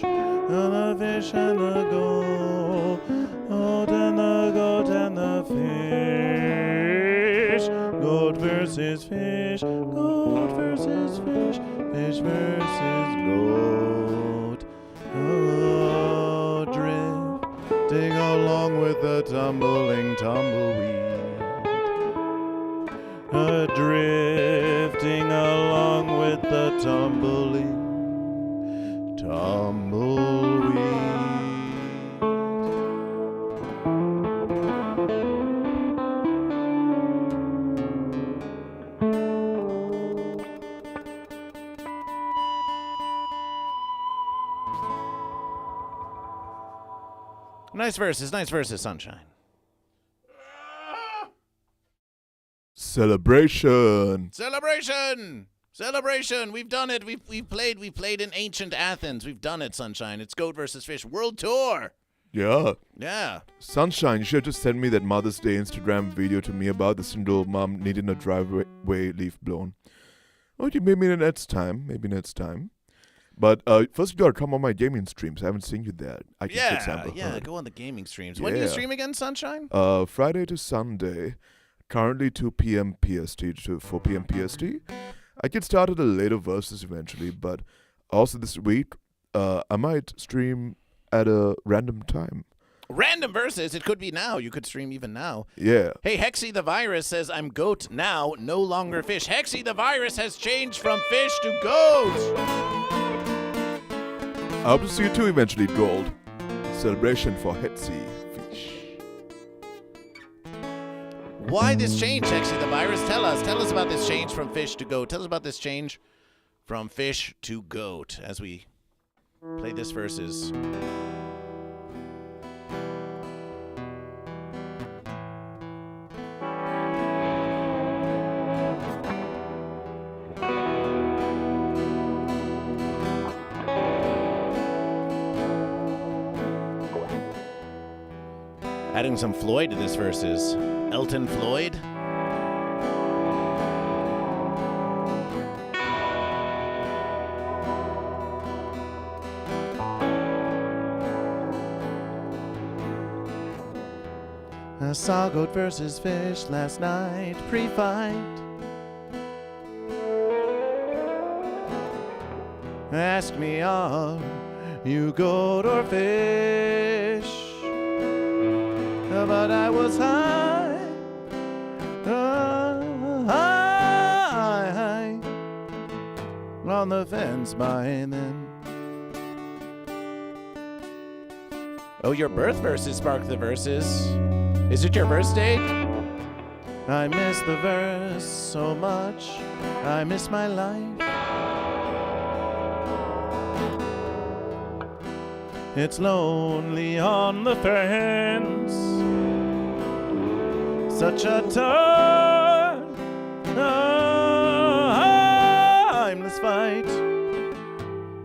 And the fish and the goat. Goat and the goat and the fish. Goat versus fish. Goat versus fish. Fish versus goat. Oh, drifting along with the tumbling tumbleweed. Drifting along with the tumbling tumbleweed. Nice verses, Sunshine. Celebration. We've done it. We've played in ancient Athens. We've done it, Sunshine. It's Goat vs. Fish World Tour. Yeah. Yeah. Sunshine, you should just send me that Mother's Day Instagram video to me about the single mom needing a driveway leaf blown. Okay, maybe next time. But first you gotta come on my gaming streams. I haven't seen you there. I can fix Amber Heard. Go on the gaming streams. When do you stream again, Sunshine? Friday to Sunday. Currently 2 p.m. PST to 4 p.m. PST. I get started a later versus eventually, but also this week, I might stream at a random time. Random versus? It could be now. You could stream even now. Yeah. Hey, Hexy the Virus says, I'm goat now, no longer fish. Hexy the Virus has changed from fish to goat. I hope to see you too eventually, Gold. Celebration for Hexy Fish. Why this change, Hexy the Virus? Tell us about this change from fish to goat. Tell us about this change from fish to goat as we play this versus. Adding some Floyd to this versus. Elton Floyd. I saw Goat versus Fish last night, pre-fight. Asked me all you goat or fish. But I was high, high on the fence by then. Oh, your birth verses spark the verses. Is it your birth date? I miss the verse so much. I miss my life. It's lonely on the fence. Such a timeless fight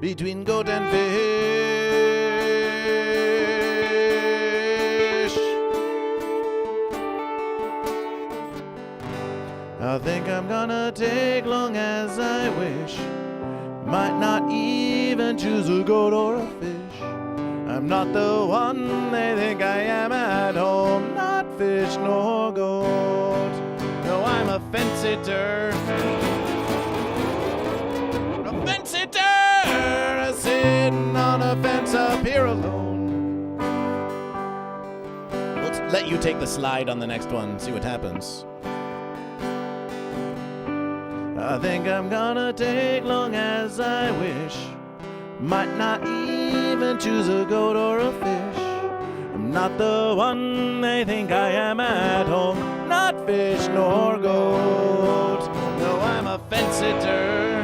between goat and fish. I think I'm gonna take long as I wish. Might not even choose a goat or a fish. I'm not the one they think I am at home. Not fish nor goat. No, I'm a fence-sitter. A fence-sitter, sitting on a fence up here alone. Let's let you take the slide on the next one, see what happens. I think I'm gonna take long as I wish. Might not even choose a goat or a fish. I'm not the one they think I am at home. Not fish nor goat. No, I'm a fence-sitter.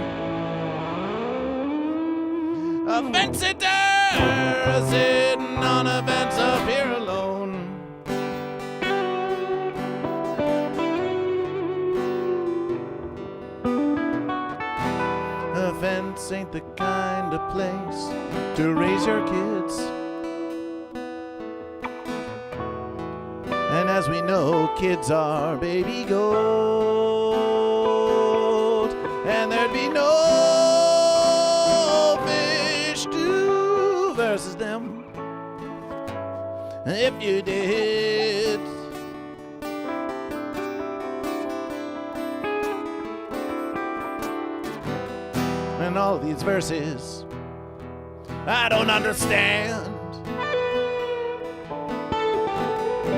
A fence-sitter, sitting on a fence up here alone. A fence ain't the kind of place to raise your kids. And as we know, kids are baby goat. And there'd be no fish to versus them if you did. And all of these verses I don't understand.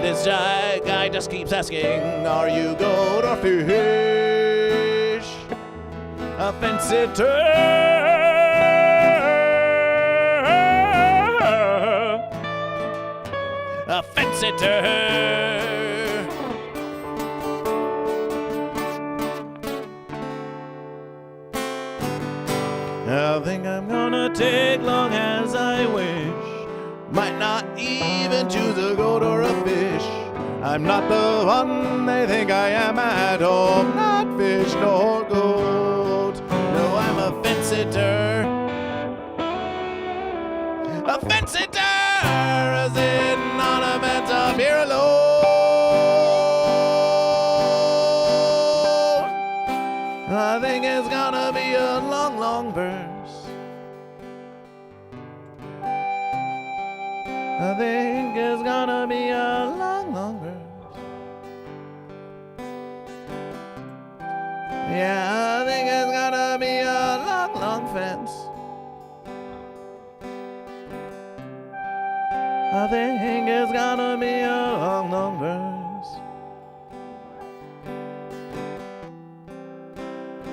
This guy just keeps asking, are you goat or fish? A fence-sitter, a fence-sitter. I think I'm gonna take long as I wish. Might not even choose a goat or a fish. I'm not the one they think I am at home. Not fish nor goat. No, I'm a fence-sitter. A fence-sitter, sitting on a fence up here alone. I think it's gonna be a long, long verse. I think it's gonna be a long, long verse. Yeah, I think it's gonna be a long, long fence. I think it's gonna be a long, long verse.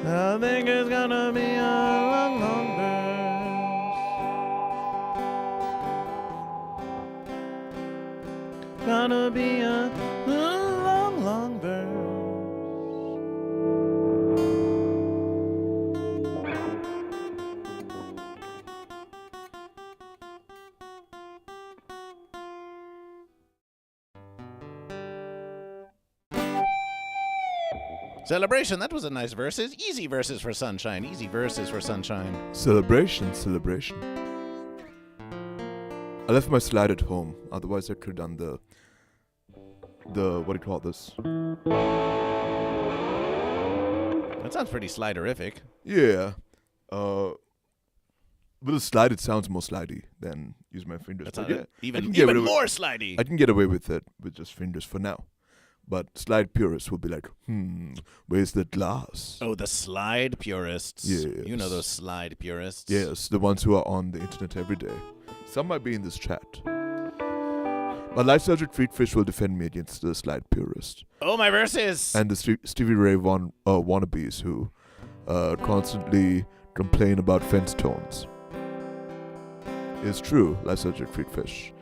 I think it's gonna be a long, long verse. Gonna be a long, long verse. Celebration, that was a nice verses. Easy verses for sunshine. Easy verses for sunshine. Celebration. I left my slide at home. Otherwise, I could have done the what do you call this? That sounds pretty sliderific. Yeah. With a slide, it sounds more slidey than use my fingers. That's yeah, even more slidey. I can get away with it with just fingers for now. But slide purists will be like, where's the glass? Oh, the slide purists. Yes. You know those slide purists. Yes, the ones who are on the internet every day. Some might be in this chat. But Life Sergeant FootFest will defend me against the slide purists. Oh, my verses! And the Stevie Ray wannabes who constantly complain about fence tones. It's true, Life Sergeant FootFest.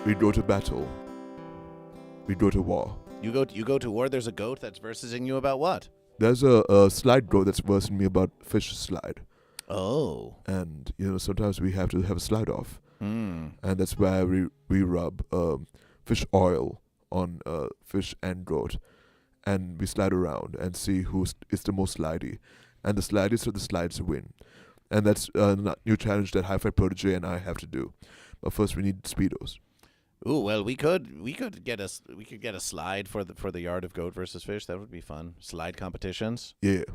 We go to battle. We go to war. You go to war, there's a goat that's versing you about what? There's a slide goat that's versing me about fish slide. Oh. And, sometimes we have to have a slide off. Mm. And that's why we rub fish oil on fish and goat. And we slide around and see who is the most slidey. And the slidiest of the slides win. And that's a new challenge that Hi-Fi Protege and I have to do. But first we need Speedos. Ooh, well, we could get a slide for the yard of GoatVsFish. That would be fun. Slide competitions. Yeah.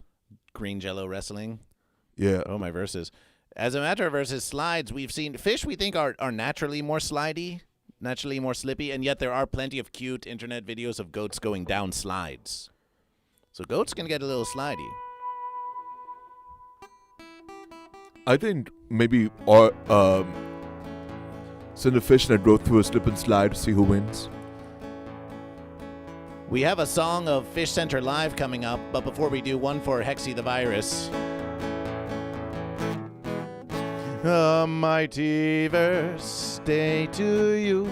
Green Jellÿ wrestling. Yeah. Oh, my verses. As a matter of versus slides, we've seen fish we think are naturally more slidey, naturally more slippy, and yet there are plenty of cute internet videos of goats going down slides. So goats can get a little slidey. I think maybe send a fish and go through a slip and slide to see who wins. We have a song of Fish Center Live coming up, but before we do, one for Hexy the Virus. A mighty birthday to you.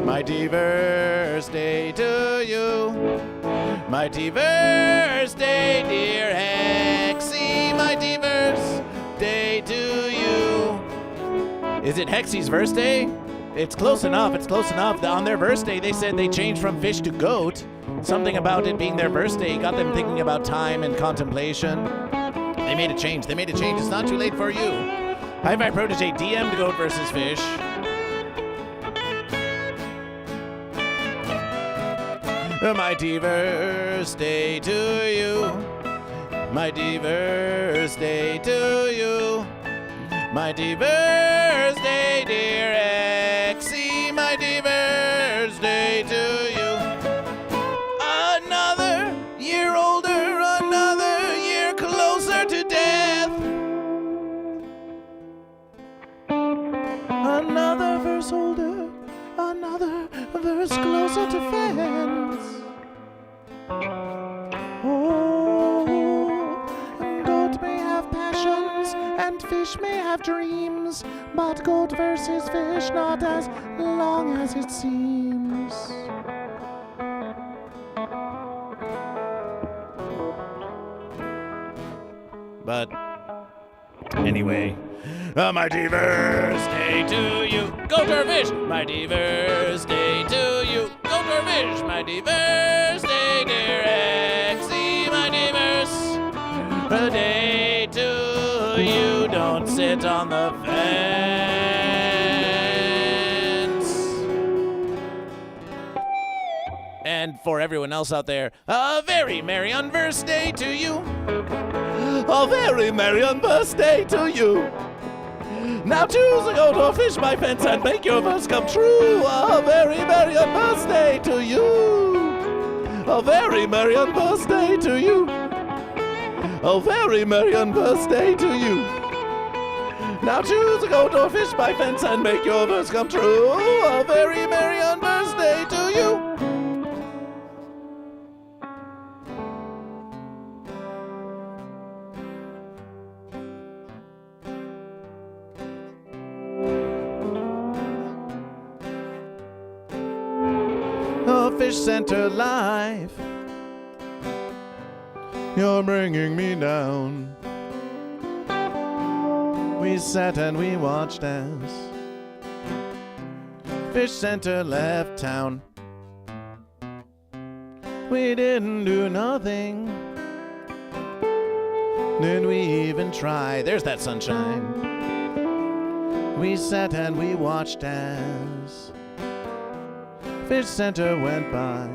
Mighty birthday to you. Mighty birthday, dear Hexy. Mighty birthday to you. Is it Hexy's birthday? It's close enough. It's close enough. On their birthday, they said they changed from fish to goat. Something about it being their birthday got them thinking about time and contemplation. They made a change. It's not too late for you. Hi-Fi Protege DM'd GoatVsFish. A mighty birthday to you. Mighty birthday to you. Mighty birthday, dear Hexy. Mighty birthday to you. Another year older, another year closer to death. Another verse older, another verse closer to fence. Oh, goat may have passions and fish may have dreams, but GoatVsFish not as long as it seems. But anyway, a mighty birthday to you, GoatVsFish. Mighty birthday to you, GoatVsFish. Mighty birthday, dear Hexy. Mighty birthday to you. Don't sit on the fence. And for everyone else out there, a very merry unbirthday to you. A very merry unbirthday to you. Now choose a goat or fish my fence and make your verse come true. A very merry unbirthday to you. A very merry unbirthday to you. A very merry unbirthday to you. Now choose a goat or fish my fence and make your verse come true. A very merry unbirthday to you. Fish Center Live, you're bringing me down. We sat and we watched as Fish Center left town. We didn't do nothing. Did we even try? There's that sunshine. We sat and we watched as Fish Center went by.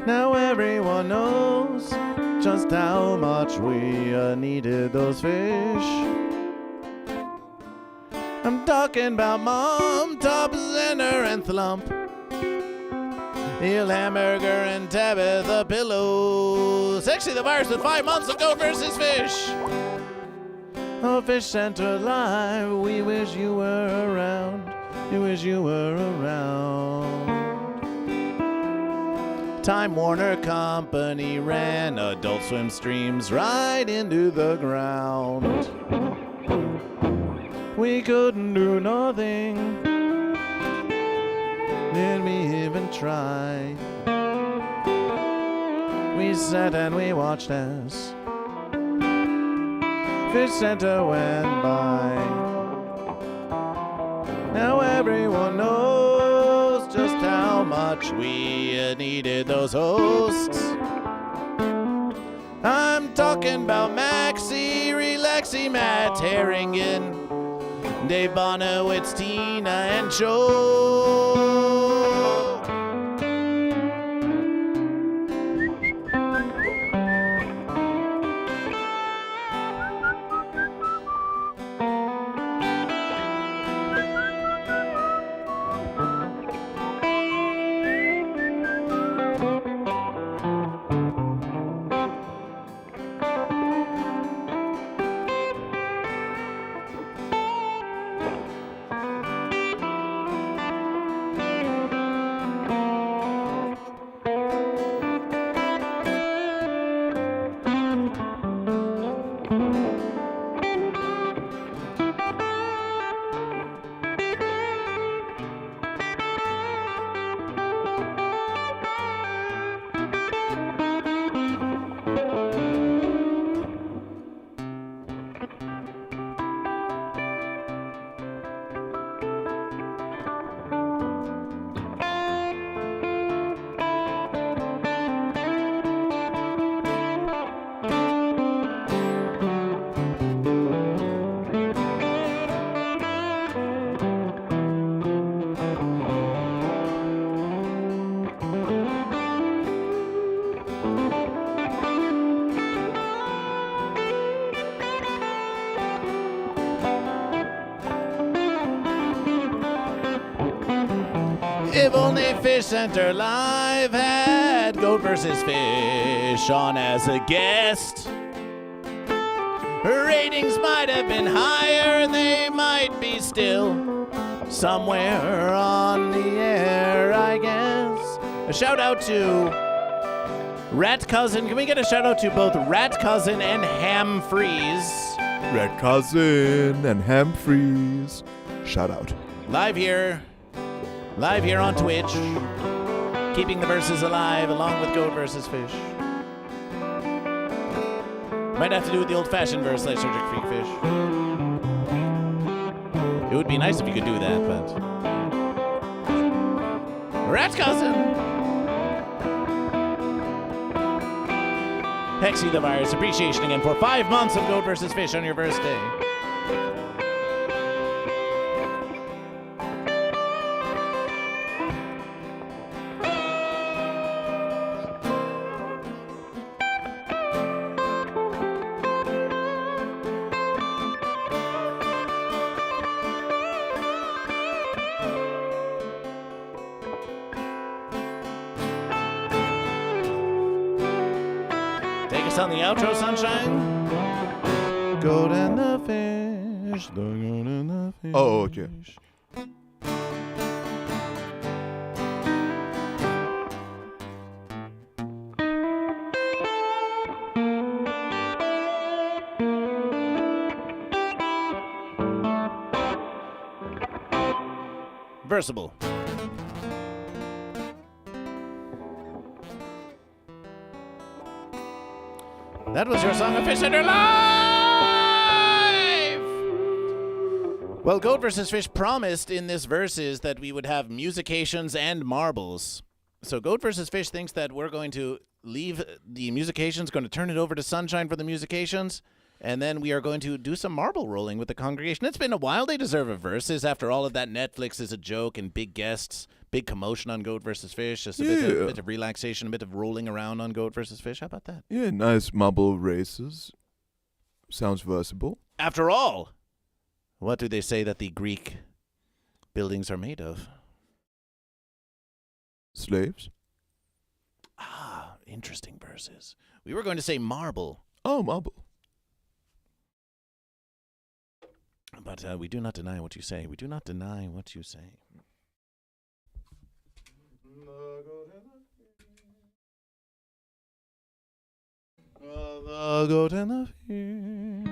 Now everyone knows just how much we needed those fish. I'm talking about Mom, Top, Zenner, and Thump. Neil Hamburger and Tabitha Pillow. Sexy the Virus with 5 months of Goat vs. Fish. Oh, Fish Center Live, we wish you were around. We wish you were around. Time Warner Company ran Adult Swim streams right into the ground. We couldn't do nothing. Did we even try? We sat and we watched as Fish Center went by. Now everyone knows just how much we needed those hosts. I'm talking about Maxie, Relaxie, Matt Harrington, Dave Bonowitz, Tina, and Joe. If only Fish Center Live had Goat vs. Fish on as a guest, ratings might have been higher, they might be still somewhere on the air, I guess. A shout out to Rat Cousin. Can we get a shout out to both Rat Cousin and Ham Freeze? Rat Cousin and Ham Freeze. Shout out. Live here on Twitch, keeping the verses alive along with Goat vs. Fish. Might have to do with the old-fashioned verse like Surgic Freak Fish. It would be nice if you could do that, but... Rat Cousin! Hexy the Virus, appreciation again for 5 months of Goat vs. Fish on your birthday. On the outro, Sunshine. Goat and the fish, the goat and the fish. Oh, okay. Versable. That was your song of Fish Center Live! Well, Goat vs. Fish promised in this verses that we would have Musications and marbles. So Goat vs. Fish thinks that we're going to leave the Musications, going to turn it over to Sunshine for the Musications, and then we are going to do some marble rolling with the congregation. It's been a while. They deserve a verses after all of that. Netflix is a joke and big guests. Big commotion on Goat vs. Fish. Just a bit of relaxation, a bit of rolling around on Goat vs. Fish. How about that? Yeah, nice marble races. Sounds versatile. After all, what do they say that the Greek buildings are made of? Slaves? Ah, interesting verses. We were going to say marble. Oh, marble. But we do not deny what you say. We do not deny what you say. The goat and the fish.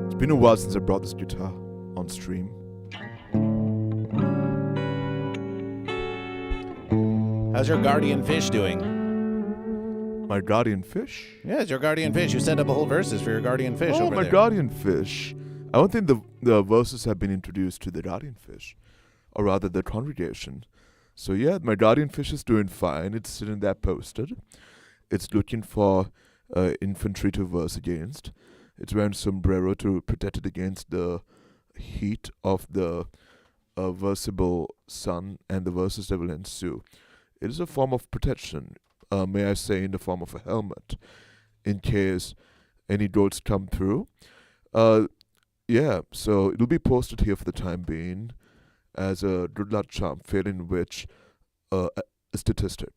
It's been a while since I brought this guitar on stream. How's your guardian fish doing? My guardian fish? Yeah, it's your guardian fish. You set up a whole verses for your guardian fish over my there. guardian fish. I don't think the verses have been introduced to the guardian fish, or rather the congregation. So yeah, my guardian fish is doing fine. It's sitting there posted. It's looking for infantry to verse against. It's wearing sombrero to protect it against the heat of the versible sun and the verses that will ensue. It is a form of protection, may I say, in the form of a helmet, in case any goats come through. Yeah, so it'll be posted here for the time being as a good luck charm, failing which a statistic.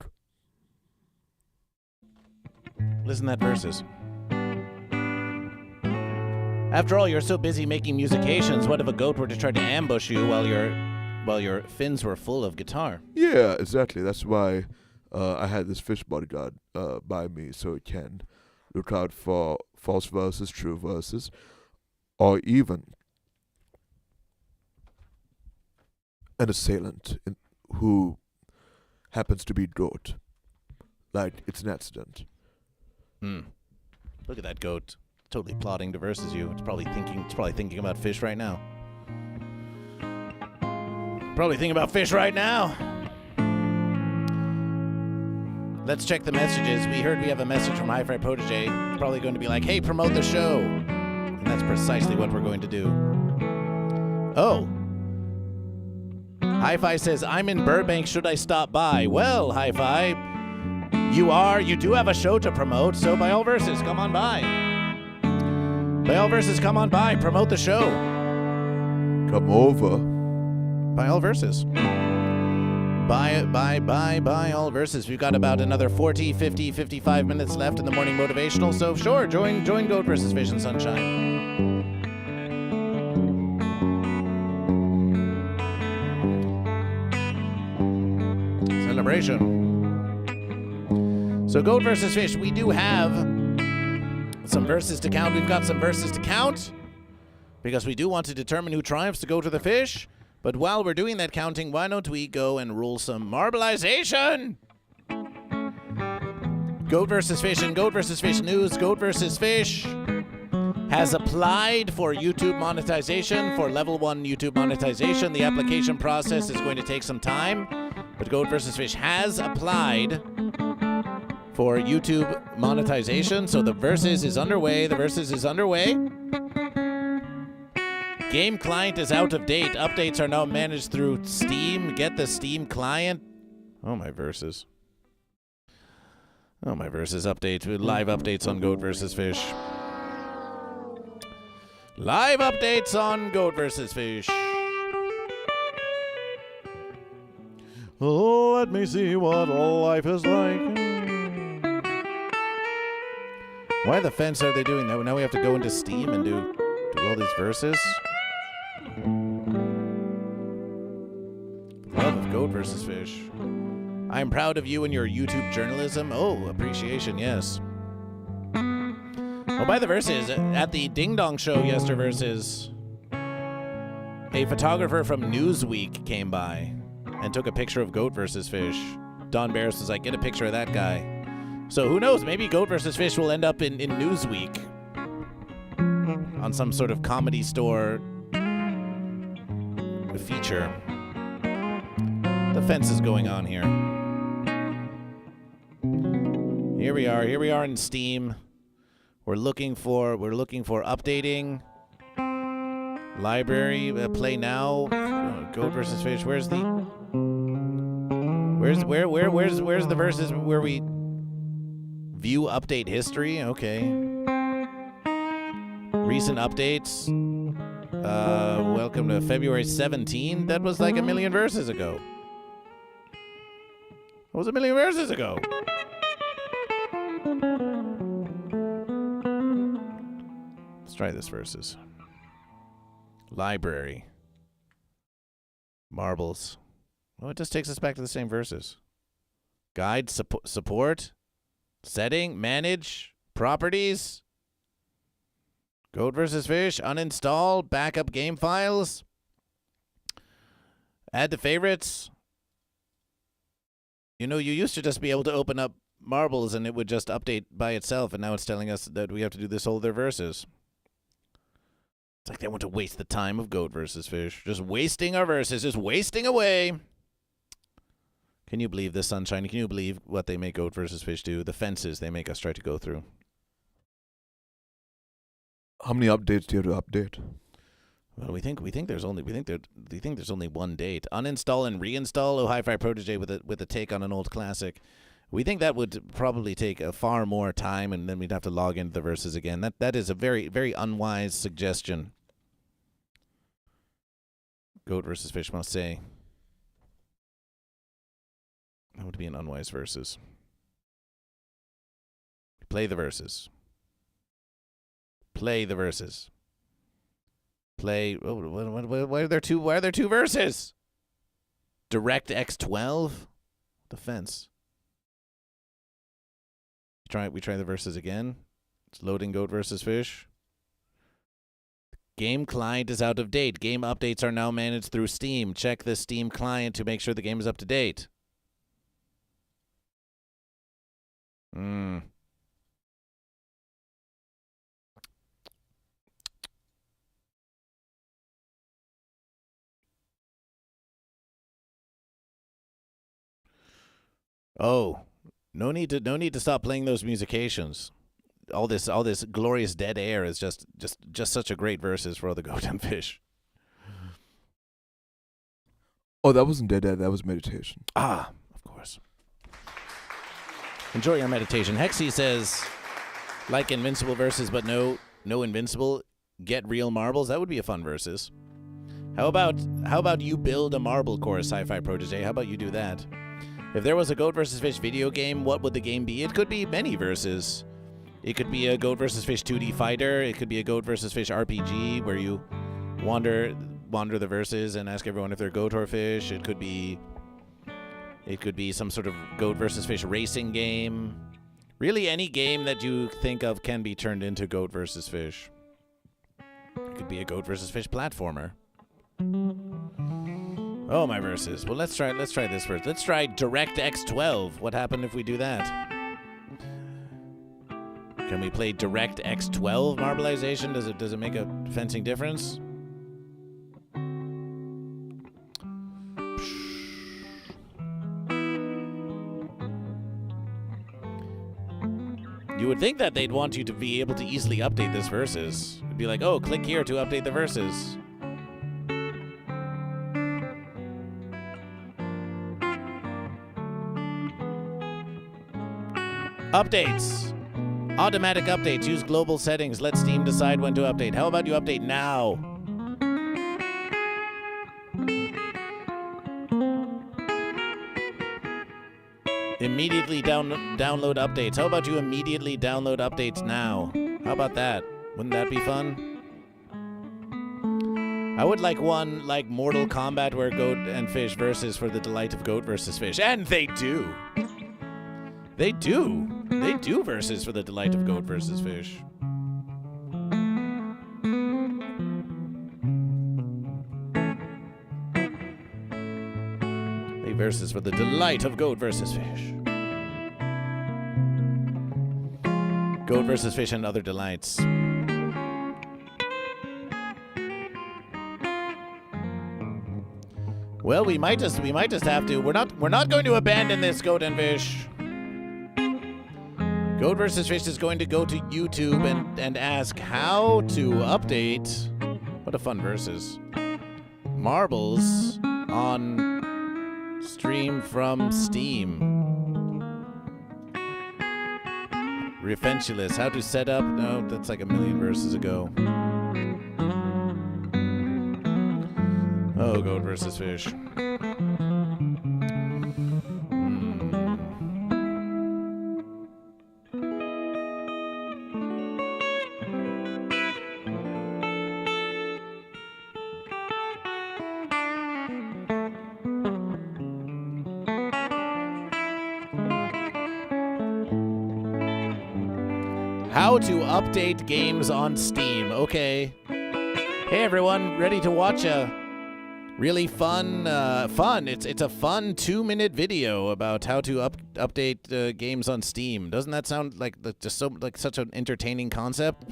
Listen to that verses. After all, you're so busy making musications. What if a goat were to try to ambush you while your fins were full of guitar? Yeah, exactly. That's why I had this fish bodyguard by me, so it can look out for false verses, true verses, or even an assailant who happens to be goat. Like it's an accident. Look at that goat. Totally plotting to versus you. It's probably thinking about fish right now. Probably thinking about fish right now. Let's check the messages. We heard we have a message from Hi-Fi Protege. It's probably going to be like, hey, promote the show. And that's precisely what we're going to do. Oh. Hi-Fi says, I'm in Burbank. Should I stop by? Well, Hi-Fi, you do have a show to promote, so by all verses, come on by. By all verses, come on by. Promote the show. Come over. By all verses. By all verses. We've got about another 40, 50, 55 minutes left in the morning motivational. So sure, join Goat vs. Fish and Sunshine. Celebration. So Goat vs. Fish, we do have some verses to count. We've got some verses to count because we do want to determine who triumphs to go to the fish. But while we're doing that counting, why don't we go and rule some marbleization? Goat vs. Fish and Goat vs. Fish news. Goat vs. Fish has applied for YouTube monetization, for level 1 YouTube monetization. The application process is going to take some time, but Goat vs. Fish has applied for YouTube monetization. So the versus is underway. Game client is out of date. Updates are now managed through Steam. Get the Steam client. Oh, my verses. Update. Live updates on Goat vs. Fish. Live updates on Goat vs. Fish. Oh, let me see what life is like. Why the fence are they doing that? Now we have to go into Steam and do all these verses. Love of Goat vs. Fish. I am proud of you and your YouTube journalism. Oh, appreciation, yes. Oh, by the verses, at the Ding Dong show yesterday versus, a photographer from Newsweek came by and took a picture of Goat vs. Fish. Don Barris was like, get a picture of that guy. So who knows, maybe Goat vs. Fish will end up in Newsweek on some sort of Comedy Store feature. The fence is going on here. Here we are. Here we are in Steam. We're looking for updating. Library, play now. Goat versus Fish. Where's the verses where we view update history? Okay. Recent updates. Welcome to February 17. That was like a million verses ago. That was a million verses ago. Let's try this verses. Library. Marbles. Oh, it just takes us back to the same verses. Guide, support, setting, manage, properties. Goat versus Fish, uninstall, backup game files. Add to favorites. You know, you used to just be able to open up Marbles and it would just update by itself, and now it's telling us that we have to do this whole other verses. It's like they want to waste the time of Goat versus Fish. Just wasting our verses, just wasting away. Can you believe this, Sunshine? Can you believe what they make Goat versus Fish do? The fences they make us try to go through. How many updates do you have to update? Well, we think there's only one date. Uninstall and reinstall. Oh, Hi-Fi Protege with a take on an old classic. We think that would probably take a far more time, and then we'd have to log into the verses again. That is a very, very unwise suggestion. Goat versus Fish must say. That would be an unwise verses. Play the verses. Play the verses. Play. Oh, why are there two? Why are there two verses? DirectX 12. Defense. We try the verses again. It's loading Goat versus Fish. Game client is out of date. Game updates are now managed through Steam. Check the Steam client to make sure the game is up to date. Oh, no need to stop playing those Musications. All this glorious dead air is just such a great verses for all the Goat and Fish. Oh, that wasn't dead air. That was meditation. Ah, of course. Enjoy your meditation. Hexy says, like Invincible verses, but no Invincible. Get real marbles. That would be a fun verses. How about you build a marble course, Hi-Fi Protege? How about you do that? If there was a Goat versus Fish video game, what would the game be? It could be many verses. It could be a Goat versus Fish 2D fighter. It could be a Goat versus Fish RPG where you wander the verses and ask everyone if they're goat or fish. It could be some sort of Goat versus Fish racing game. Really, any game that you think of can be turned into Goat versus Fish. It could be a Goat versus Fish platformer. Oh, my verses. Well, let's try this first. Let's try DirectX 12. What happened if we do that? Can we play DirectX 12 marbleization? Does it make a fencing difference? You would think that they'd want you to be able to easily update this verses. It'd be like, oh, click here to update the verses. Updates. Automatic updates. Use global settings. Let Steam decide when to update. How about you update now? Immediately download updates. How about you immediately download updates now? How about that? Wouldn't that be fun? I would like one like Mortal Kombat where Goat and Fish versus for the delight of Goat versus Fish. And they do. They do. They do versus for the delight of Goat versus Fish. They versus for the delight of Goat versus Fish. Goat versus Fish and other delights. Well, we might just have to. We're not going to abandon this, Goat and Fish. GoatVsFish is going to go to YouTube and ask how to update. What a fun versus. Marbles on stream from Steam. Refentuous, how to set up. No, that's like a million verses ago. Oh, GoatVsFish. How to update games on Steam. Okay. Hey everyone, ready to watch a really fun. It's a fun 2-minute video about how to update games on Steam. Doesn't that sound like such an entertaining concept?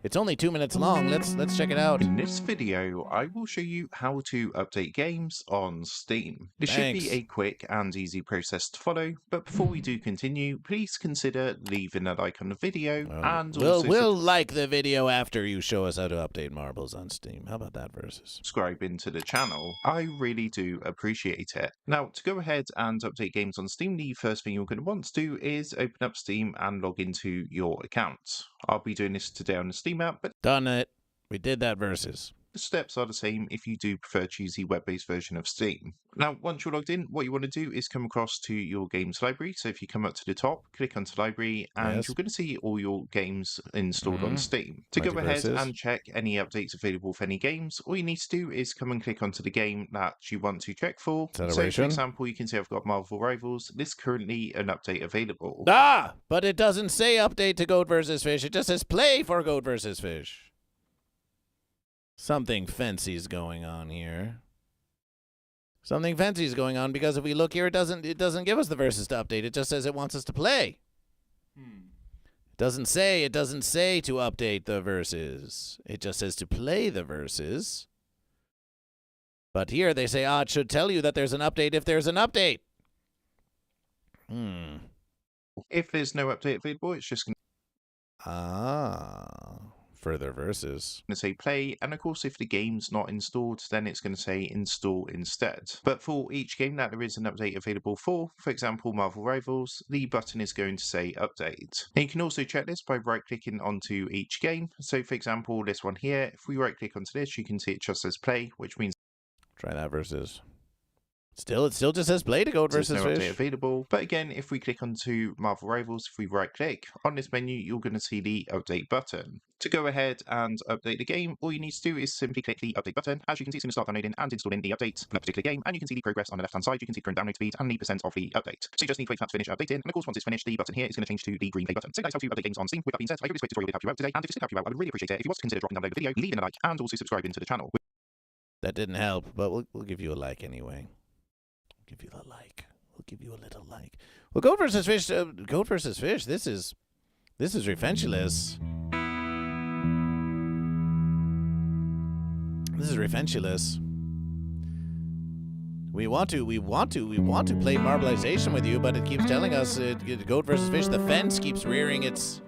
It's only 2 minutes long. Let's check it out. In this video, I will show you how to update games on Steam. This should be a quick and easy process to follow, but before we do continue, please consider leaving a like on the video and we'll like the video after you show us how to update marbles on Steam. How about that versus? Subscribing to the channel. I really do appreciate it. Now, to go ahead and update games on Steam, the first thing you're going to want to do is open up Steam and log into your account. I'll be doing this today on the Steam app, but done it. We did that versus. The steps are the same if you do prefer to use the web-based version of Steam. Now, once you're logged in, what you want to do is come across to your games library. So if you come up to the top, click onto library, and you're going to see all your games installed on Steam. To go ahead and check any updates available for any games, all you need to do is come and click onto the game that you want to check for. So, for example, you can see I've got Marvel Rivals. There's currently an update available. But it doesn't say update to GoatVsFish. It just says play for GoatVsFish. Something fancy is going on here. Something fancy is going on because if we look here, it doesn't give us the verses to update. It just says it wants us to play. It doesn't say to update the verses. It just says to play the verses. But here they say, it should tell you that there's an update if there's an update. If there's no update available, it's just going further verses. to say play, and of course if the game's not installed, then it's going to say install instead. But for each game that there is an update available for example Marvel Rivals, the button is going to say update. And you can also check this by right clicking onto each game. So for example this one here, if we right click onto this, you can see it just says play, which means try that versus. It still just says play to GoatVsFish. No update available. But again, if we click onto Marvel Rivals, if we right click on this menu, you're going to see the update button. To go ahead and update the game, all you need to do is simply click the update button. As you can see, it's going to start downloading and installing the update for that particular game, and you can see the progress on the left hand side. You can see the current download speed and the percent of the update. So you just need to wait for that to finish updating, and of course once it's finished, the button here is going to change to the green play button. So that's how to update games on Steam. With that being said, I hope this quick tutorial did help you out today, and if this did help you out, I would really appreciate it if you want to consider dropping down the video, leaving a like, and also subscribing to the channel. That didn't help, but we'll give you a like anyway. Give you a like. We'll give you a little like. Well, GoatVsFish. GoatVsFish. This is Refentuous. This is Refentuous. We want to play Marbleization with you, but it keeps telling us GoatVsFish. The fence keeps rearing its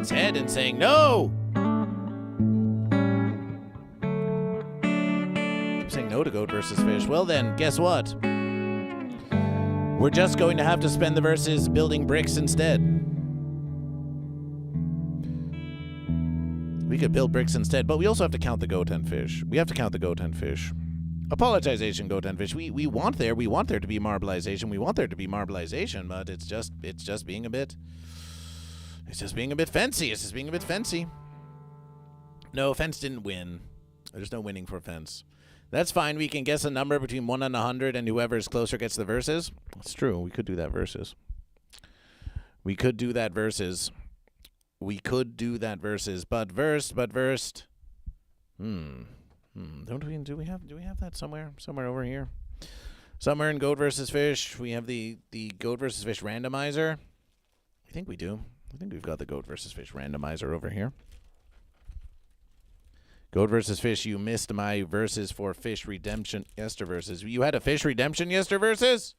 head and saying no. Keeps saying no to GoatVsFish. Well then, guess what? We're just going to have to spend the verses building bricks instead. We could build bricks instead, but we also have to count the goat and fish. We have to count the goat and fish. Apologization, goat and fish. We want there to be marbleization. We want there to be marbleization, but it's just being a bit fancy. It's just being a bit fancy. No, fence didn't win. There's no winning for fence. That's fine. We can guess a number between 1 and 100, and whoever is closer gets the verses. That's true. We could do that verses. But versed. Do we have that somewhere over here? Somewhere in GoatVsFish, we have the GoatVsFish randomizer. I think we do. I think we've got the GoatVsFish randomizer over here. GoatVsFish, you missed my verses for fish redemption yesterverses. You had a fish redemption yesterverses?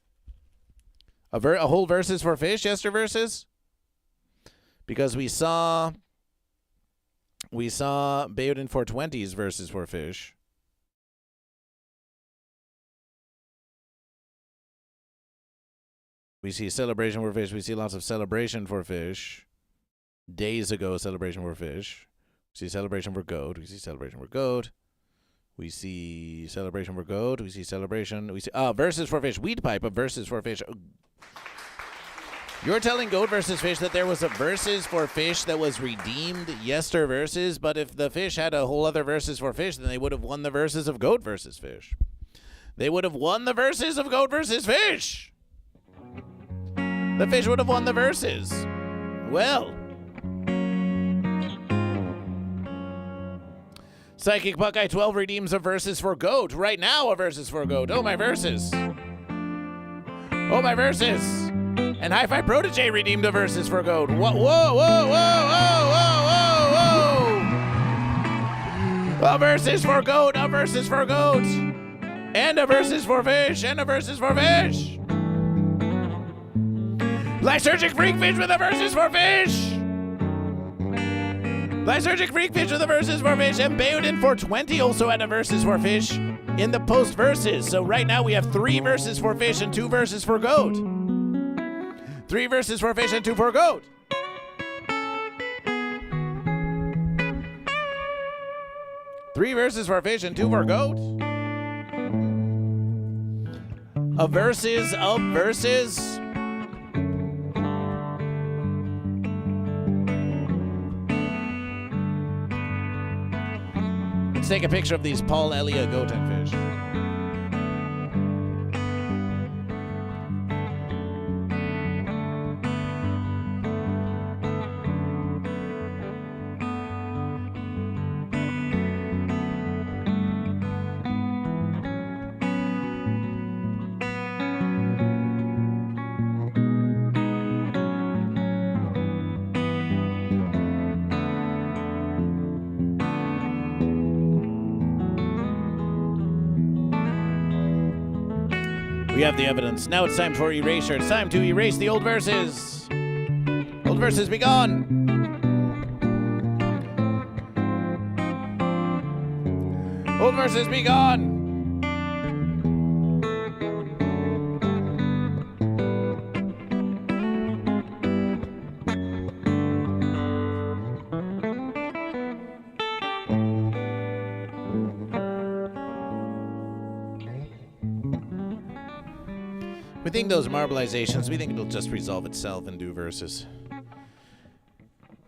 A whole verses for fish yesterverses? because we saw Bayoden 420's versus for fish. We see Celebration for Fish. We see lots of Celebration for Fish. Days ago, Celebration for Fish. We see Celebration for Goat. We see Celebration for Goat. We see Celebration for Goat. We see Celebration. We see Versus for Fish. Weed Pipe of Versus for Fish. You're telling Goat versus Fish that there was a Versus for Fish that was redeemed yester versus, but if the fish had a whole other Versus for Fish, then they would have won the Versus of Goat versus Fish. They would have won the Versus of Goat versus Fish. The fish would have won the verses. Well. Psychic Buckeye 12 redeems a versus for Goat. Right now, a versus for Goat. Oh, my verses. Oh, my verses. And Hi-Fi Protege redeemed a versus for Goat. Whoa, whoa, whoa, whoa, whoa, whoa, whoa, whoa. A versus for Goat. A versus for Goat. And a versus for Fish. And a versus for Fish. Lysergic Freakfish with a versus for Fish! Lysergic Freakfish with a versus for Fish, and Bayoden 420 also had a versus for Fish in the post-verses. So right now we have 3 verses for Fish and 2 verses for Goat. 3 verses for Fish and 2 for Goat. Three verses for Fish and 2 for Goat. A versus of verses. Let's take a picture of these Paul Elia goat and fish. We have the evidence. Now it's time for erasure. It's time to erase the old verses. Old verses be gone. Old verses be gone. We think those marbleizations, we think it'll just resolve itself and do verses.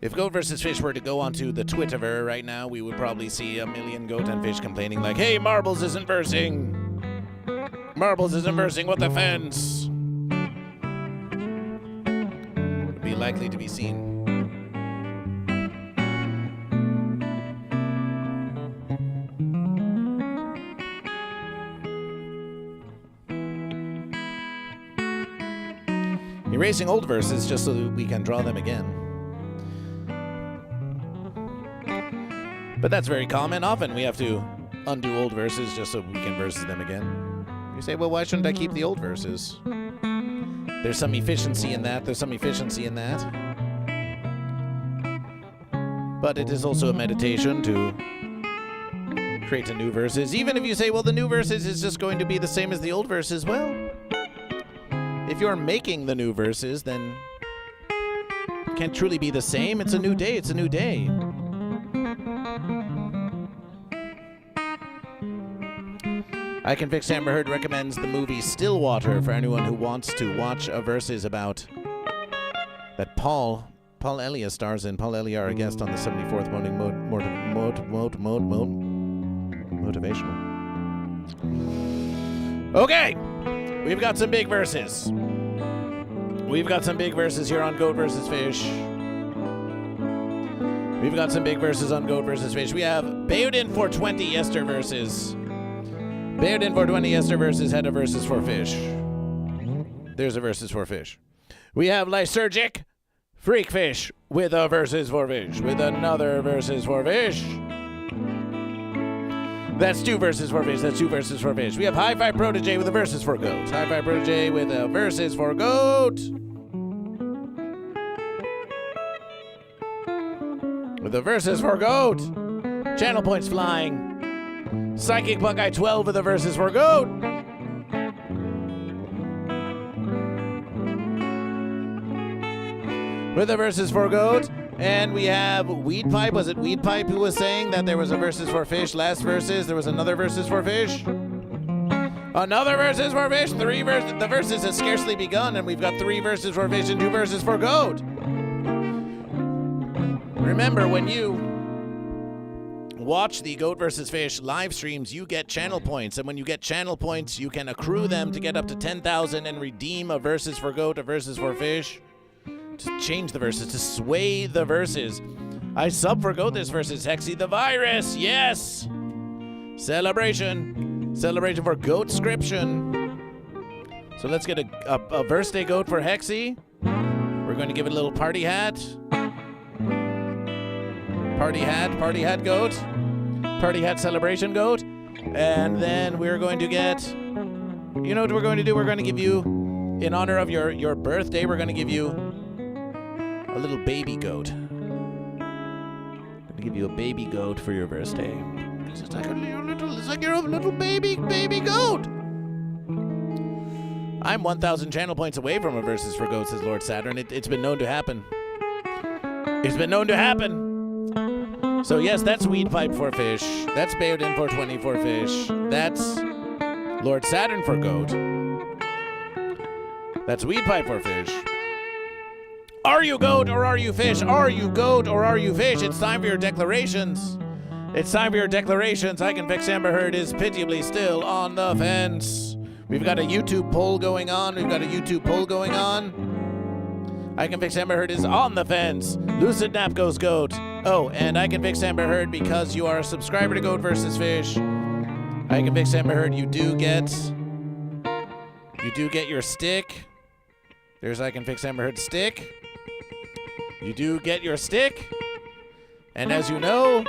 If Goat vs. Fish were to go onto the Twitterver right now, we would probably see a million goat and fish complaining like, hey, Marbles isn't versing. Marbles isn't versing, what the fence? Would be likely to be seen. Erasing old verses just so that we can draw them again. But that's very common. Often we have to undo old verses just so we can verse them again. You say, well, why shouldn't I keep the old verses? There's some efficiency in that. There's some efficiency in that. But it is also a meditation to create a new verses. Even if you say, well, the new verses is just going to be the same as the old verses, well, if you're making the new verses, then it can't truly be the same. It's a new day. It's a new day. I Can Fix Amber Heard recommends the movie Stillwater for anyone who wants to watch a verses about that Paul Elia stars in. Paul Elia, our guest on the 74th Morning Motivational. Okay. We've got some big verses. We've got some big verses here on Goat vs. Fish. We've got some big verses on Goat vs. Fish. We have Bayoden 420 Yester versus. Bayoden 420 Yester versus had a versus for Fish. There's a versus for Fish. We have Lysergic Freakfish with a versus for Fish. With another versus for Fish. That's 2 verses for Fish. That's 2 verses for Fish. We have Hi-Fi Protege with a verses for Goat. Hi-Fi Protege with a verses for Goat. with the versus for Goat. Channel points flying. Psychic Buckeye 12 with the versus for Goat. With the versus for Goat. And we have Weed Pipe. Was it Weed Pipe who was saying that there was a versus for Fish? Last versus, there was another versus for Fish. Another versus for Fish. The versus has scarcely begun, and we've got 3 verses for Fish and 2 verses for Goat. Remember, when you watch the Goat vs. Fish live streams, you get channel points. And when you get channel points, you can accrue them to get up to 10,000 and redeem a versus for Goat, a versus for Fish. To change the verses, to sway the verses. I sub for Goat this versus Hexy the Virus. Yes! Celebration. Celebration for Goatscription. So let's get a verse day Goat for Hexy. We're going to give it a little party hat. Party hat Goat. Party hat celebration Goat. And then we're going to get, you know what we're going to do? We're going to give you, in honor of your birthday, we're going to give you a little baby goat. I'm gonna give you a baby goat for your birthday. It's like you're a little baby goat. I'm 1,000 channel points away from a versus for Goat, says Lord Saturn. It's been known to happen. It's been known to happen. So yes, that's Weed Pipe for Fish. That's Bayoden 420 for Fish. That's Lord Saturn for Goat. That's Weed Pipe for Fish. Are you Goat or are you Fish? Are you Goat or are you Fish? It's time for your declarations. It's time for your declarations. I Can Fix Amber Heard is pitiably still on the fence. We've got a YouTube poll going on. I Can Fix Amber Heard is on the fence. Lucid Nap goes Goat. Oh, and I Can Fix Amber Heard because you are a subscriber to Goat vs. Fish. I Can Fix Amber Heard. You do get your stick. There's I Can Fix Amber Heard stick. You do get your stick, and as you know,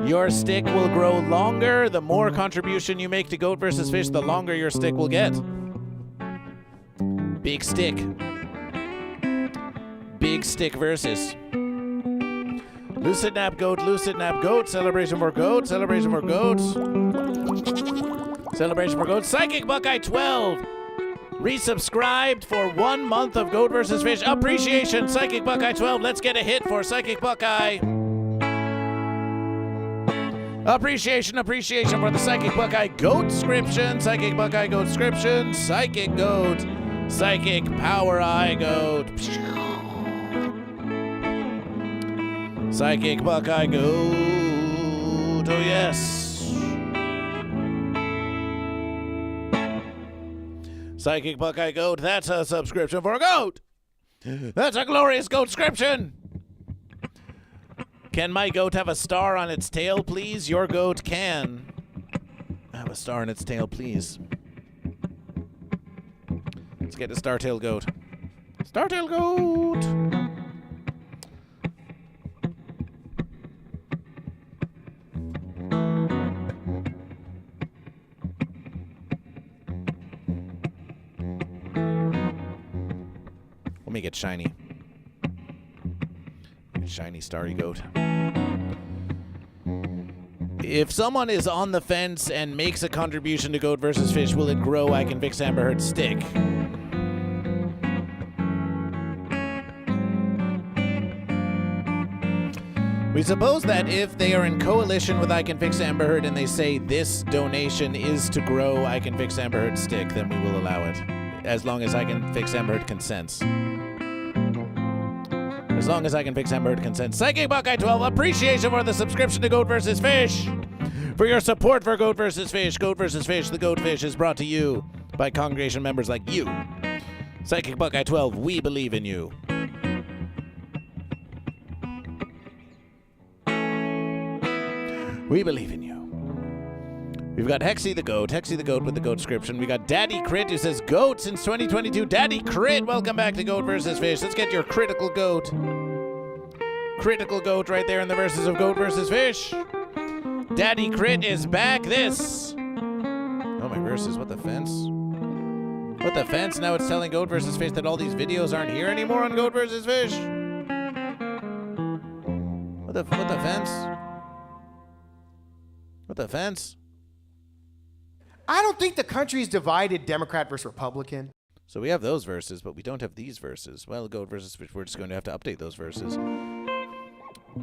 your stick will grow longer. The more contribution you make to Goat vs. Fish, the longer your stick will get. Big stick. Big stick versus. Lucid Nap Goat, celebration for Goat, celebration for Goat. Celebration for Goat. Psychic Buckeye 12. Resubscribed for 1 month of Goat vs. Fish. Appreciation, Psychic Buckeye 12. Let's get a hit for Psychic Buckeye. Appreciation for the Psychic Buckeye Goatscription. Psychic Buckeye Goatscription. Psychic Goat. Psychic Power Eye Goat. Psychic Buckeye Goat. Oh, yes. Psychic Buckeye Goat, that's a subscription for a goat. That's a glorious Goatscription. Can my goat have a star on its tail, please? Your goat can have a star on its tail, please. Let's get a Startail Goat. Startail Goat. Make it shiny. Shiny starry goat. If someone is on the fence and makes a contribution to Goat vs. Fish, will it grow I Can Fix Amber Heard's stick? We suppose that if they are in coalition with I Can Fix Amber Heard and they say this donation is to grow I Can Fix Amber Heard's stick, then we will allow it. As long as I Can Fix Amber Heard consents. As long as I Can Fix Amber Heard consents. Psychic Buckeye 12, appreciation for the subscription to Goat vs. Fish. For your support for Goat vs. Fish. Goat vs. Fish, the Goat Fish is brought to you by congregation members like you. Psychic Buckeye 12, we believe in you. We believe in you. We've got Hexy the Goat with the Goatscription. We got Daddy Crit who says Goat since 2022. Daddy Crit, welcome back to Goat vs. Fish. Let's get your critical goat. Critical goat right there in the verses of Goat vs. Fish. Daddy Crit is back. This. Oh, my verses. What the fence? What the fence? Now it's telling Goat vs. Fish that all these videos aren't here anymore on Goat vs. Fish. What the fence? What the fence? I don't think the country's divided Democrat versus Republican. So we have those verses, but we don't have these verses. Well, Goat versus Fish, we're just going to have to update those verses.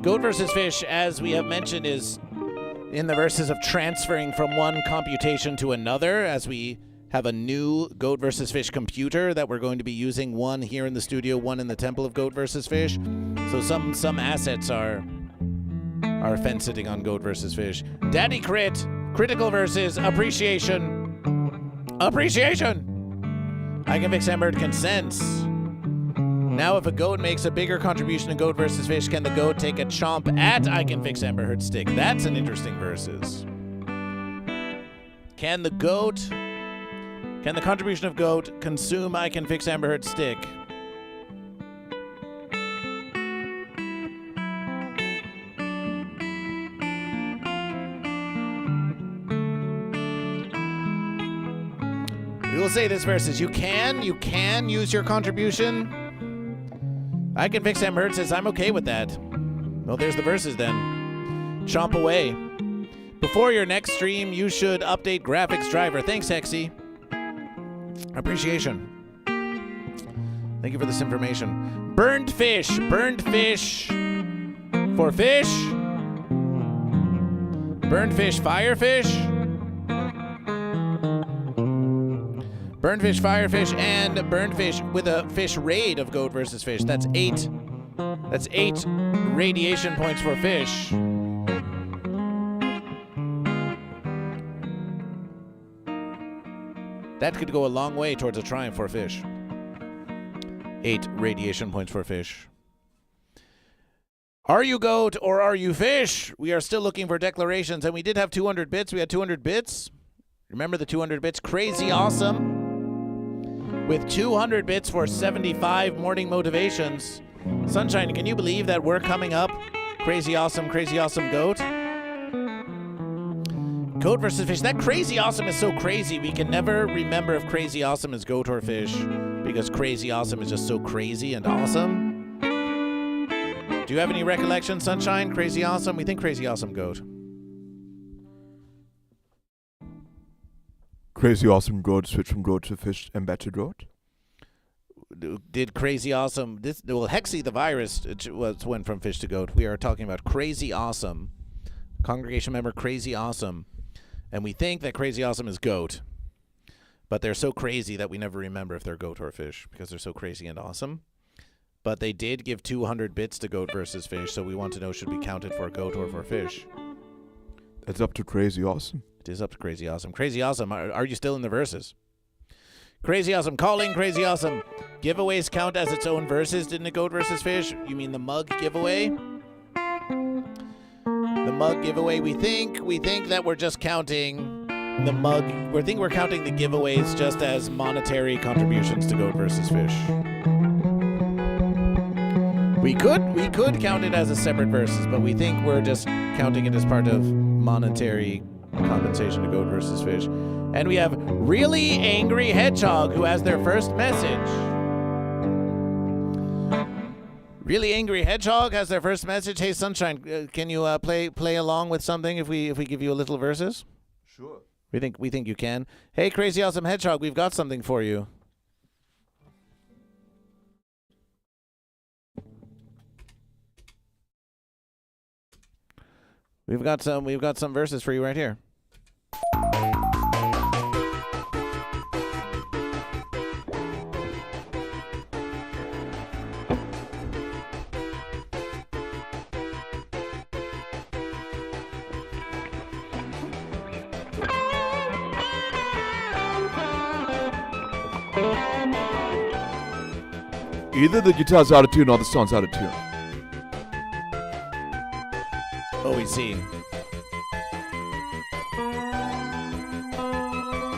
Goat versus Fish, as we have mentioned, is in the verses of transferring from one computation to another, as we have a new Goat versus Fish computer that we're going to be using, one here in the studio, one in the Temple of Goat versus Fish. So some assets are fence sitting on Goat versus Fish. Daddy Crit, critical versus appreciation. Appreciation! I can fix Embert consents. Now if a goat makes a bigger contribution to Goat versus Fish, can the goat take a chomp at I can fix Embert stick? That's an interesting versus. Can the contribution of goat consume I can fix Embert stick? We will say this versus. You can use your contribution. I can fix Embert says I'm okay with that. Well, there's the verses then. Chomp away. Before your next stream, you should update graphics driver. Thanks, Hexy. Appreciation. Thank you for this information. Burned fish for fish. Burned fish, firefish. Burned fish, firefish, and burned fish with a fish raid of Goat versus Fish. That's 8. That's 8 radiation points for fish. That could go a long way towards a triumph for fish. 8 radiation points for fish. Are you goat or are you fish? We are still looking for declarations, and we did have 200 bits. We had 200 bits. Remember the 200 bits? Crazy awesome. With 200 bits for 75 morning motivations. Sunshine, can you believe that we're coming up? Crazy awesome goat. Goat versus fish. That crazy awesome is so crazy. We can never remember if crazy awesome is goat or fish because crazy awesome is just so crazy and awesome. Do you have any recollection, Sunshine? Crazy awesome? We think crazy awesome goat. Crazy awesome goat switch from goat to fish and back to goat. Did crazy awesome Hexy the virus went from fish to goat. We are talking about crazy awesome. Congregation member crazy awesome. And we think that crazy awesome is goat. But they're so crazy that we never remember if they're goat or fish because they're so crazy and awesome. But they did give 200 bits to Goat versus Fish, so we want to know, should we count it for goat or for fish? That's up to Crazy Awesome. It is up to Crazy Awesome. Crazy Awesome, are you still in the verses? Crazy Awesome, calling Crazy Awesome. Giveaways count as its own verses, didn't it, Goat versus Fish? You mean the mug giveaway? The mug giveaway, we think that we're just counting the mug. We're counting the giveaways just as monetary contributions to Goat versus Fish. We could count it as a separate versus, but we think we're just counting it as part of monetary compensation to Goat versus Fish. And we have Really Angry Hedgehog, who has their first message. Really Angry Hedgehog has their first message. Hey, Sunshine, can you play along with something if we give you a little verses? Sure. We think you can. Hey, Crazy Awesome Hedgehog, we've got something for you. We've got some verses for you right here. Either the guitar's out of tune or the song's out of tune. Oh, we see.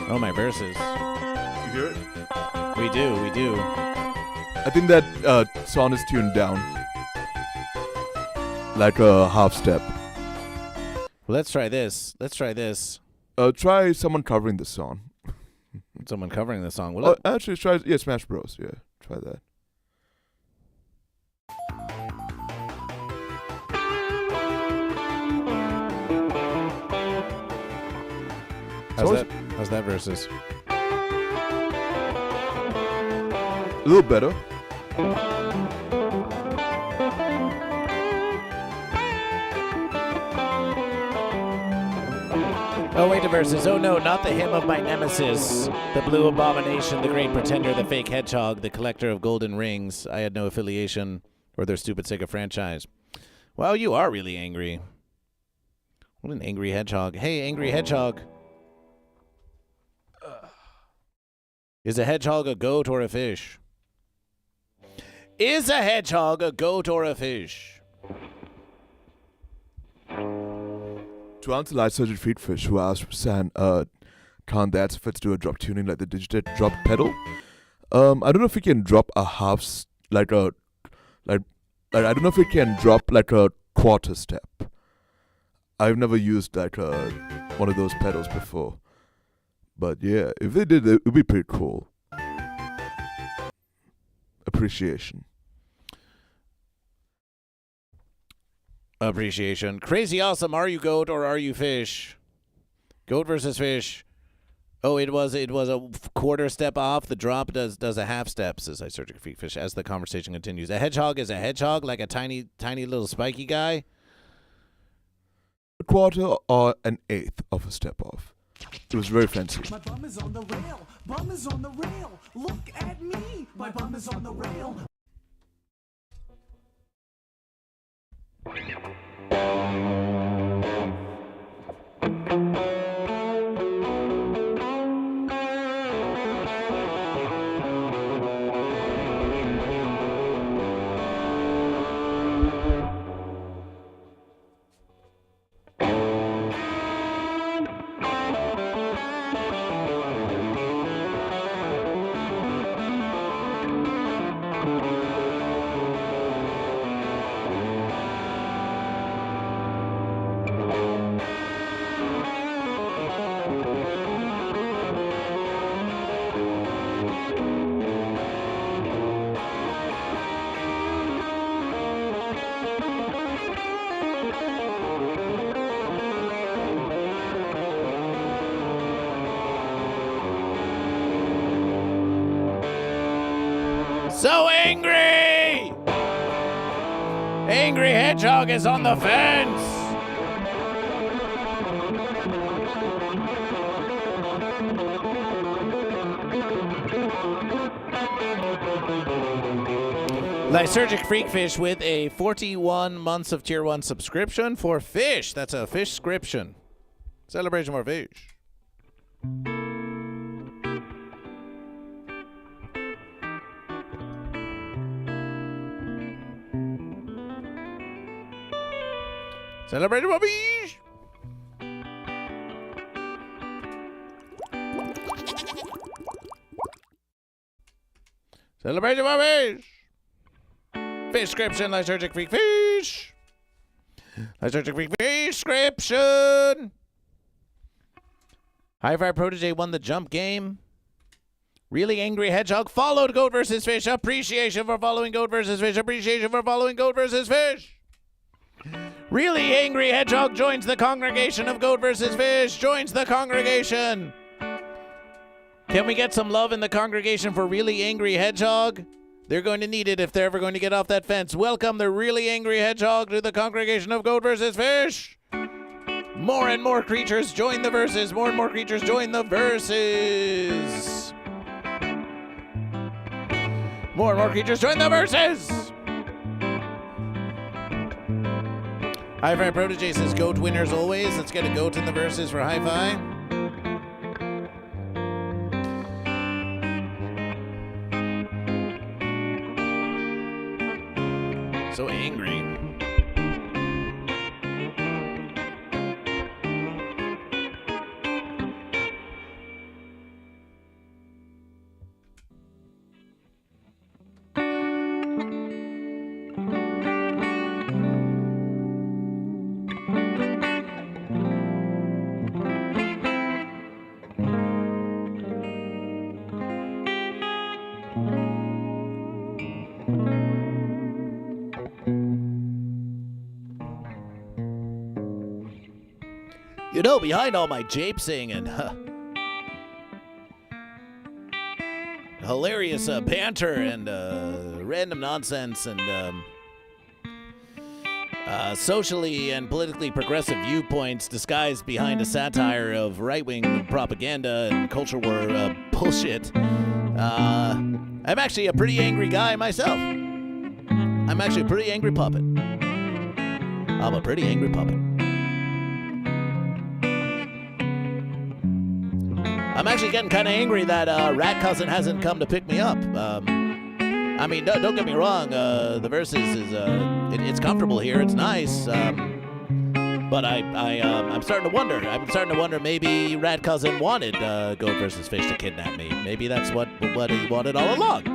Oh, my verses. You hear it? We do. I think that song is tuned down. Like a half step. Well, let's try this. Try someone covering the song. Someone covering the song. Well, actually, try Smash Bros. Yeah, try that. How's that versus? A little better. Oh, wait, the verses. Oh, no, not the hymn of my nemesis. The blue abomination, the great pretender, the fake hedgehog, the collector of golden rings. I had no affiliation or their stupid Sega franchise. Wow, you are really angry. What an angry hedgehog. Hey, angry hedgehog. Is a hedgehog a goat or a fish? Is a hedgehog a goat or a fish? To answer Light Surgeon FootFest, who asked San, can't that fits do a drop tuning like the digital drop pedal? I don't know if it can drop a half, I don't know if it can drop like a quarter step. I've never used like one of those pedals before. But yeah, if they did, it would be pretty cool. Appreciation. Appreciation. Crazy awesome. Are you goat or are you fish? Goat versus fish. Oh, it was a quarter step off. The drop does a half step, says I search for fish as the conversation continues. A hedgehog is a hedgehog, like a tiny little spiky guy. A quarter or an eighth of a step off. It was very fancy. My bum is on the rail. Bum is on the rail. Look at me. My bum is on the rail. So angry! Angry hedgehog is on the fence! Lysergic Freakfish with a 41 months of Tier 1 subscription for fish. That's a fish-scription. Celebration for fish. Celebrate for fish. Celebrate for fish. Fish-scription, Lysergic Freak Fish. Lysergic Freak Fish-scription. Hi-Fi Protege won the jump game. Really Angry Hedgehog followed Goat vs. Fish. Appreciation for following Goat vs. Fish. Appreciation for following Goat vs. Fish. Really Angry Hedgehog joins the congregation of Goat vs. Fish. Joins the congregation. Can we get some love in the congregation for Really Angry Hedgehog? They're going to need it if they're ever going to get off that fence. Welcome the Really Angry Hedgehog to the congregation of Goat vs. Fish. More and more creatures join the verses. More and more creatures join the verses. More and more creatures join the verses. Hi-Fi Protege says goat winners always. Let's get a goat in the verses for Hi-Fi. So angry. You know, behind all my japesing and hilarious banter and random nonsense and socially and politically progressive viewpoints disguised behind a satire of right-wing propaganda and culture war bullshit, I'm actually a pretty angry guy myself. I'm actually a pretty angry puppet. I'm a pretty angry puppet. I'm actually getting kind of angry that Rat Cousin hasn't come to pick me up. I mean, don't get me wrong. The Versus is it's comfortable here. It's nice. But I'm starting to wonder. I'm starting to wonder maybe Rat Cousin wanted GoatVsFish to kidnap me. Maybe that's what he wanted all along.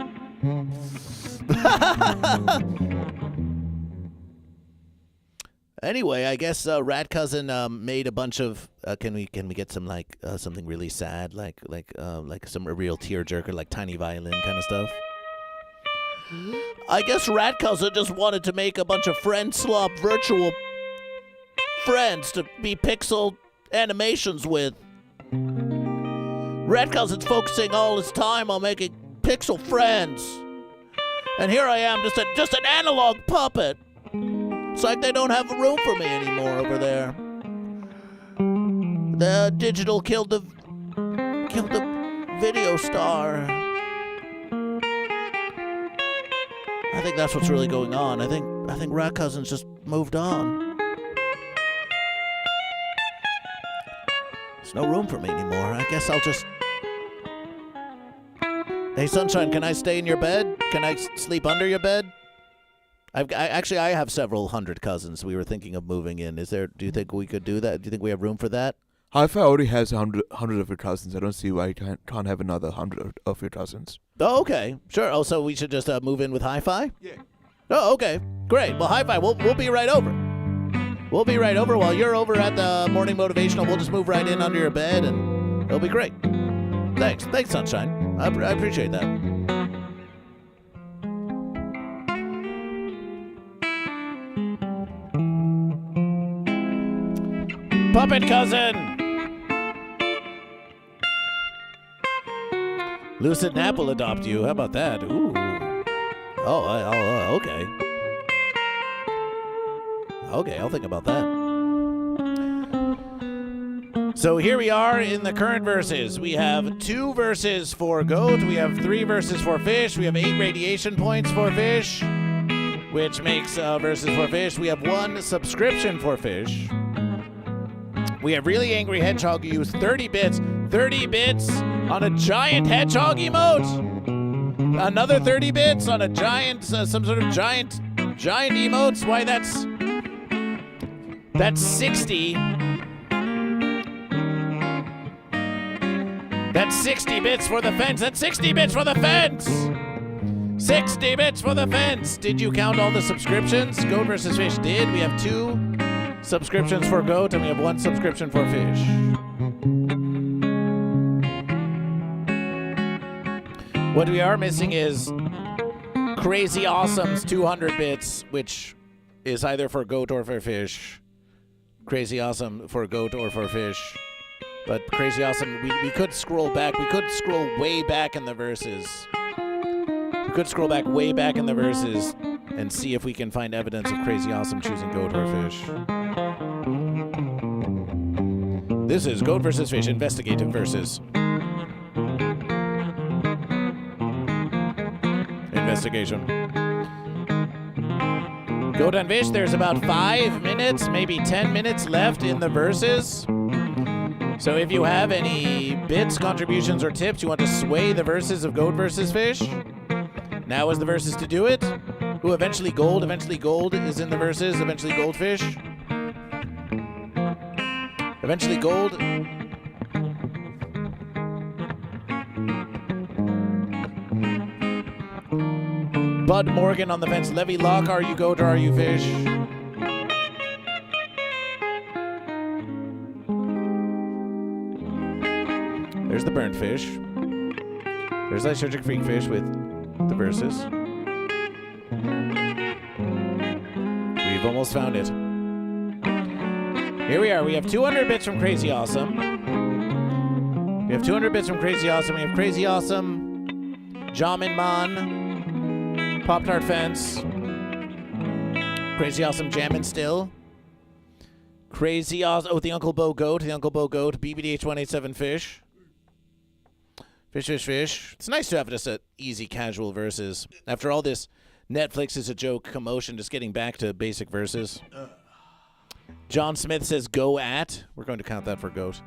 Anyway, I guess Rat Cousin made a bunch of. Can we get some something really sad, like some real tearjerker, like Tiny Violin kind of stuff? I guess Rat Cousin just wanted to make a bunch of friend slop virtual friends to be pixel animations with. Rat Cousin's focusing all his time on making pixel friends, and here I am, just an analog puppet. It's like they don't have room for me anymore over there. The digital killed the video star. I think that's what's really going on. I think Rat Cousin's just moved on. There's no room for me anymore. I guess I'll just... Hey, Sunshine, can I stay in your bed? Can I sleep under your bed? I have several hundred cousins. We were thinking of moving in. Do you think we could do that? Do you think we have room for that? Hi-Fi already has 100 of your cousins. I don't see why you can't have another 100 of your cousins. Oh, okay. Sure. Oh, so we should just move in with Hi-Fi? Yeah. Oh, okay. Great. Well, Hi-Fi, we'll be right over. We'll be right over. While you're over at the Morning Motivational, we'll just move right in under your bed, and it'll be great. Thanks. Thanks, Sunshine. I appreciate that. Puppet Cousin! Lucid Nap will adopt you. How about that? Ooh. Oh, okay. Okay, I'll think about that. So here we are in the current verses. We have 2 verses for Goat. We have 3 verses for Fish. We have 8 radiation points for Fish, which makes verses for Fish. We have 1 subscription for Fish. We have Really Angry Hedgehog who used 30 bits. 30 bits on a giant hedgehog emote. Another 30 bits on a giant, some sort of giant emotes. Why, that's 60. That's 60 bits for the fence. That's 60 bits for the fence. 60 bits for the fence. Did you count all the subscriptions? GoatVsFish did. We have 2 subscriptions for Goat, and we have 1 subscription for Fish. What we are missing is Crazy Awesome's 200 bits, which is either for Goat or for Fish. Crazy Awesome for Goat or for Fish. But Crazy Awesome, we could scroll back. We could scroll way back in the verses. We could scroll back way back in the verses and see if we can find evidence of Crazy Awesome choosing Goat or Fish. This is GoatVsFish Investigative Versus. Investigation. Goat and Fish, there's about 5 minutes, maybe 10 minutes left in the verses. So if you have any bits, contributions, or tips, you want to sway the verses of GoatVsFish, now is the verses to do it. Ooh, eventually gold is in the verses, eventually goldfish. Eventually gold. Bud Morgan on the fence. Levy Locke, are you Goat or are you Fish? There's the burnt fish. There's Lysergic Freak Fish with the verses. We've almost found it. Here we are. We have 200 bits from Crazy Awesome. We have 200 bits from Crazy Awesome. We have Crazy Awesome, Jamin Man, Pop-Tart Fence, Crazy Awesome Jammin' Still, Crazy Awesome, the Uncle Bo Goat, BBDH187 Fish. Fish. It's nice to have just a easy, casual verses. After all this Netflix is a joke commotion, just getting back to basic verses. John Smith says, go at. We're going to count that for Goat.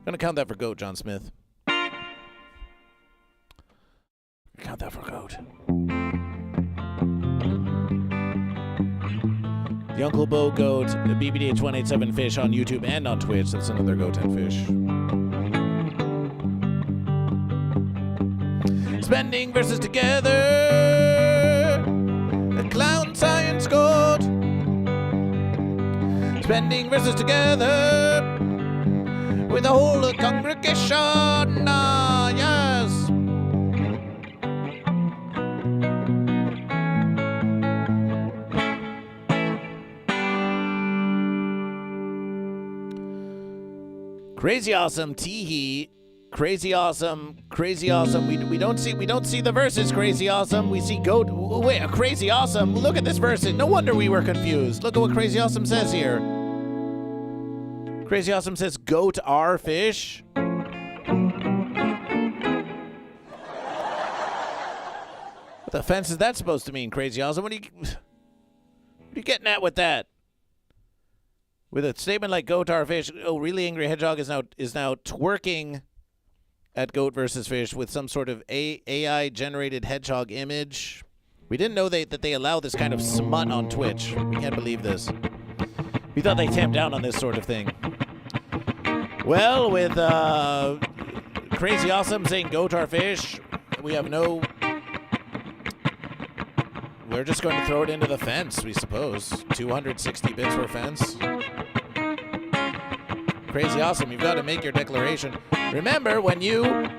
Going to count that for Goat, John Smith. Count that for Goat. The Uncle Bo Goat, the BBDH187 Fish on YouTube and on Twitch. That's another Goat and Fish. Spending versus together. A clown science goat. Spending versus together. With the whole congregation. Ah, yes. Crazy Awesome, Teehee. Crazy Awesome. We don't see the verses. Crazy Awesome. We see Goat. Wait, Crazy Awesome. Look at this verse. No wonder we were confused. Look at what Crazy Awesome says here. Crazy Awesome says Goat our fish. What the fence is that supposed to mean, Crazy Awesome? What are you getting at with that? With a statement like Goat our fish, oh, Really Angry Hedgehog is now twerking at Goat versus Fish with some sort of AI-generated hedgehog image. We didn't know that they allow this kind of smut on Twitch. We can't believe this. We thought they tamped down on this sort of thing. Well, with Crazy Awesome saying Goat our fish, we have no... We're just going to throw it into the fence, we suppose. 260 bits for fence. Crazy Awesome, you've got to make your declaration. Remember, when you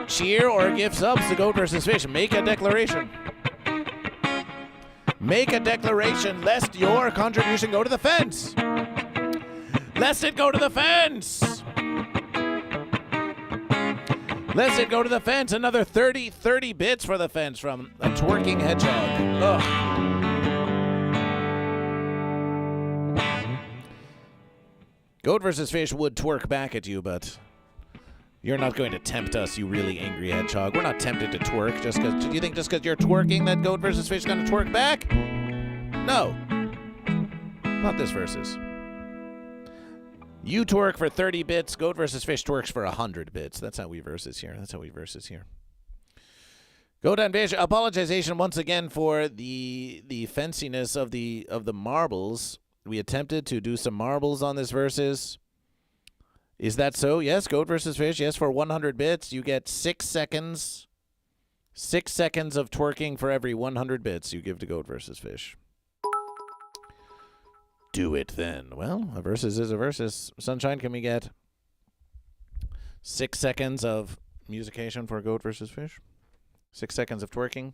cheer or give subs to Goat versus Fish, make a declaration. Make a declaration lest your contribution go to the fence. Lest it go to the fence. Lest it go to the fence. Another 30 bits for the fence from a twerking hedgehog. Ugh. Goat versus Fish would twerk back at you, but you're not going to tempt us, you really angry hedgehog. We're not tempted to twerk just because... Do you think just because you're twerking that Goat versus Fish is going to twerk back? No. Not this versus. You twerk for 30 bits. Goat versus Fish twerks for 100 bits. That's how we versus here. Goat and Fish, apologization once again for the fenciness of the marbles. We attempted to do some marbles on this versus. Is that so? Yes, Goat versus Fish. Yes, for 100 bits, you get 6 seconds. 6 seconds of twerking for every 100 bits you give to Goat versus Fish. Do it then. Well, a versus is a versus. Sunshine, can we get 6 seconds of musication for Goat versus Fish? 6 seconds of twerking.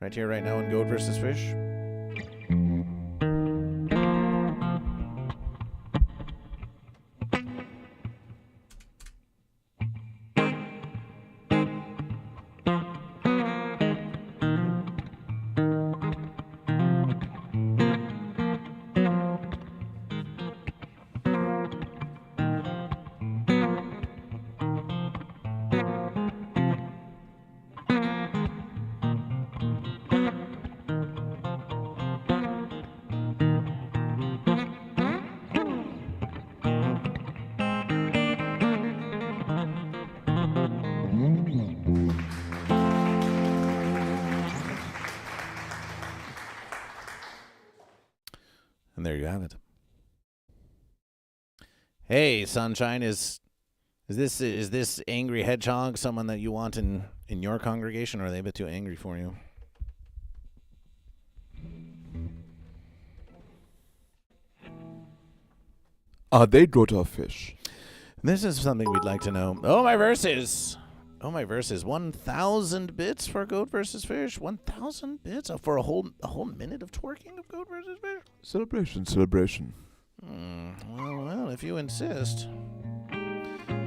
Right here, right now in Goat versus Fish. And there you have it. Hey, Sunshine, is this angry hedgehog someone that you want in your congregation, or are they a bit too angry for you? Are they Goat or Fish? This is something we'd like to know. Oh, my verses. 1,000 bits for Goat versus Fish. 1,000 bits for a whole minute of twerking of Goat versus Fish. Celebration. Well, if you insist.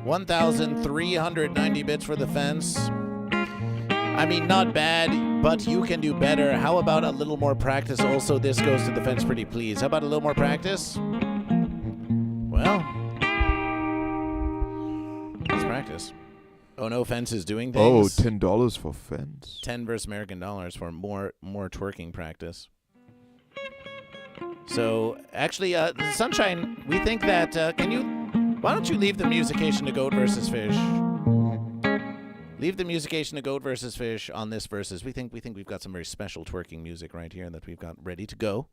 1,390 bits for the fence. I mean, not bad, but you can do better. How about a little more practice? Also, this goes to the fence, pretty please. How about a little more practice? Well, let's practice. Oh, no, fence is doing Oh, things. $10 for fence. 10 versus American dollars for more twerking practice. So, actually, Sunshine, we think that, why don't you leave the musication to Goat versus Fish? Leave the musication to Goat versus Fish on this versus. We think we've got some very special twerking music right here that we've got ready to go.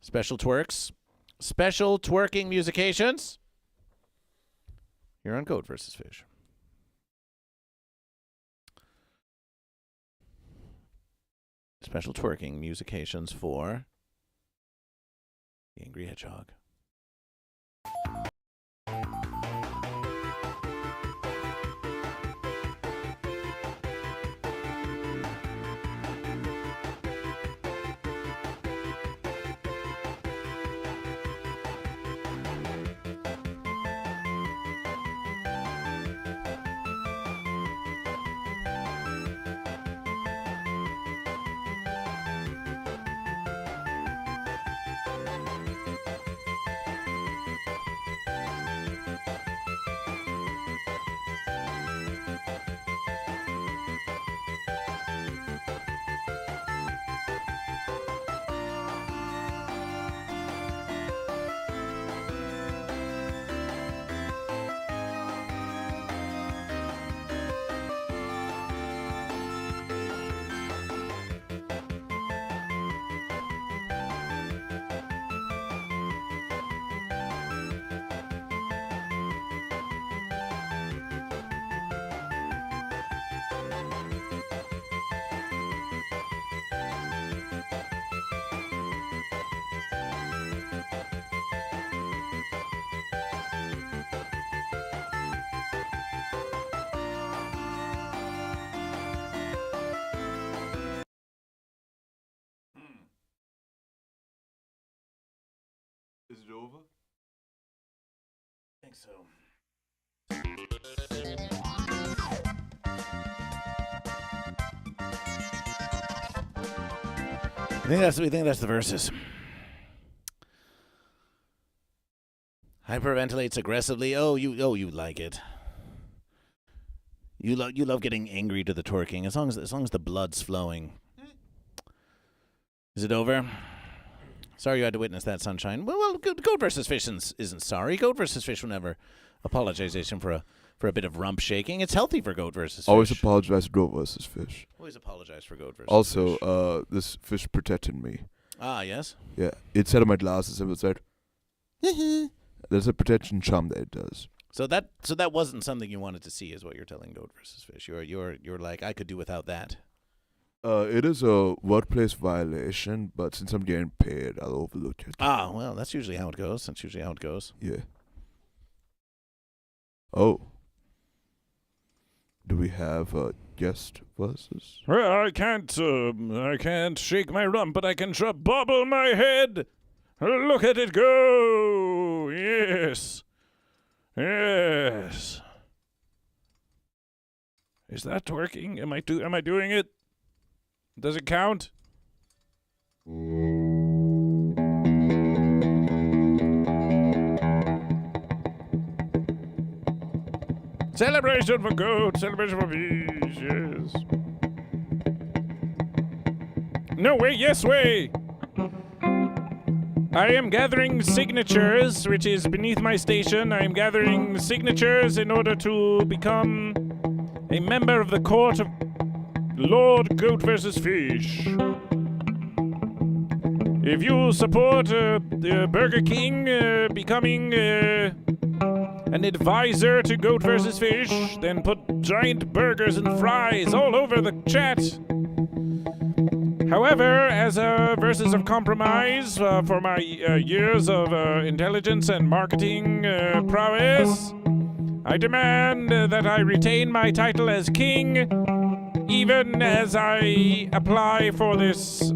Special twerks. Special twerking musications. Here on Goat versus Fish. Special twerking musications for the Angry Hedgehog. Is it over? I think so. We think that's the verses. Hyperventilates aggressively. Oh, you like it. You love getting angry to the twerking as long as the blood's flowing. Is it over? Sorry you had to witness that, Sunshine. Well, Goat versus Fish isn't sorry. Goat versus Fish will never apologization for a bit of rump shaking. It's healthy for Goat versus Fish. Always apologize to Goat versus Fish. Always apologize for Goat versus Fish. Also, this fish protected me. Ah, yes? Yeah, it said on my glasses, it said, there's a protection charm that it does. So that wasn't something you wanted to see, is what you're telling Goat versus Fish. You're like, I could do without that. It is a workplace violation, but since I'm getting paid, I'll overlook it. Ah, well, that's usually how it goes. Yeah. Oh. Do we have a guest versus? Well, I can't shake my rump, but I can bobble my head. Look at it go! Yes. Yes. Is that twerking? Am I doing it? Does it count? Celebration for goat, celebration for fish, yes. No way, yes way! I am gathering signatures, which is beneath my station. I am gathering signatures in order to become a member of the court of Lord Goat versus Fish. If you support Burger King becoming an advisor to Goat versus Fish, then put giant burgers and fries all over the chat. However, as a versus of compromise for my years of intelligence and marketing prowess, I demand that I retain my title as king, even as I apply for this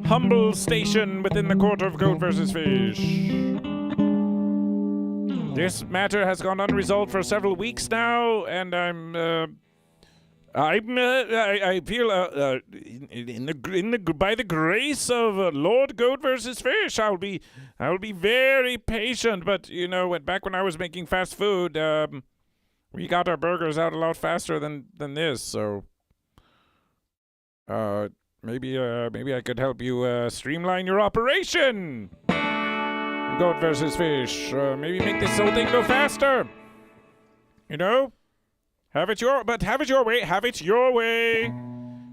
humble station within the court of Goat versus Fish. This matter has gone unresolved for several weeks now, and I feel by the grace of Lord GoatVsFish, I will be very patient. But back when I was making fast food, we got our burgers out a lot faster than this. So, maybe I could help you streamline your operation. GoatVsFish, maybe make this whole thing go faster. Have it your way. Have it your way.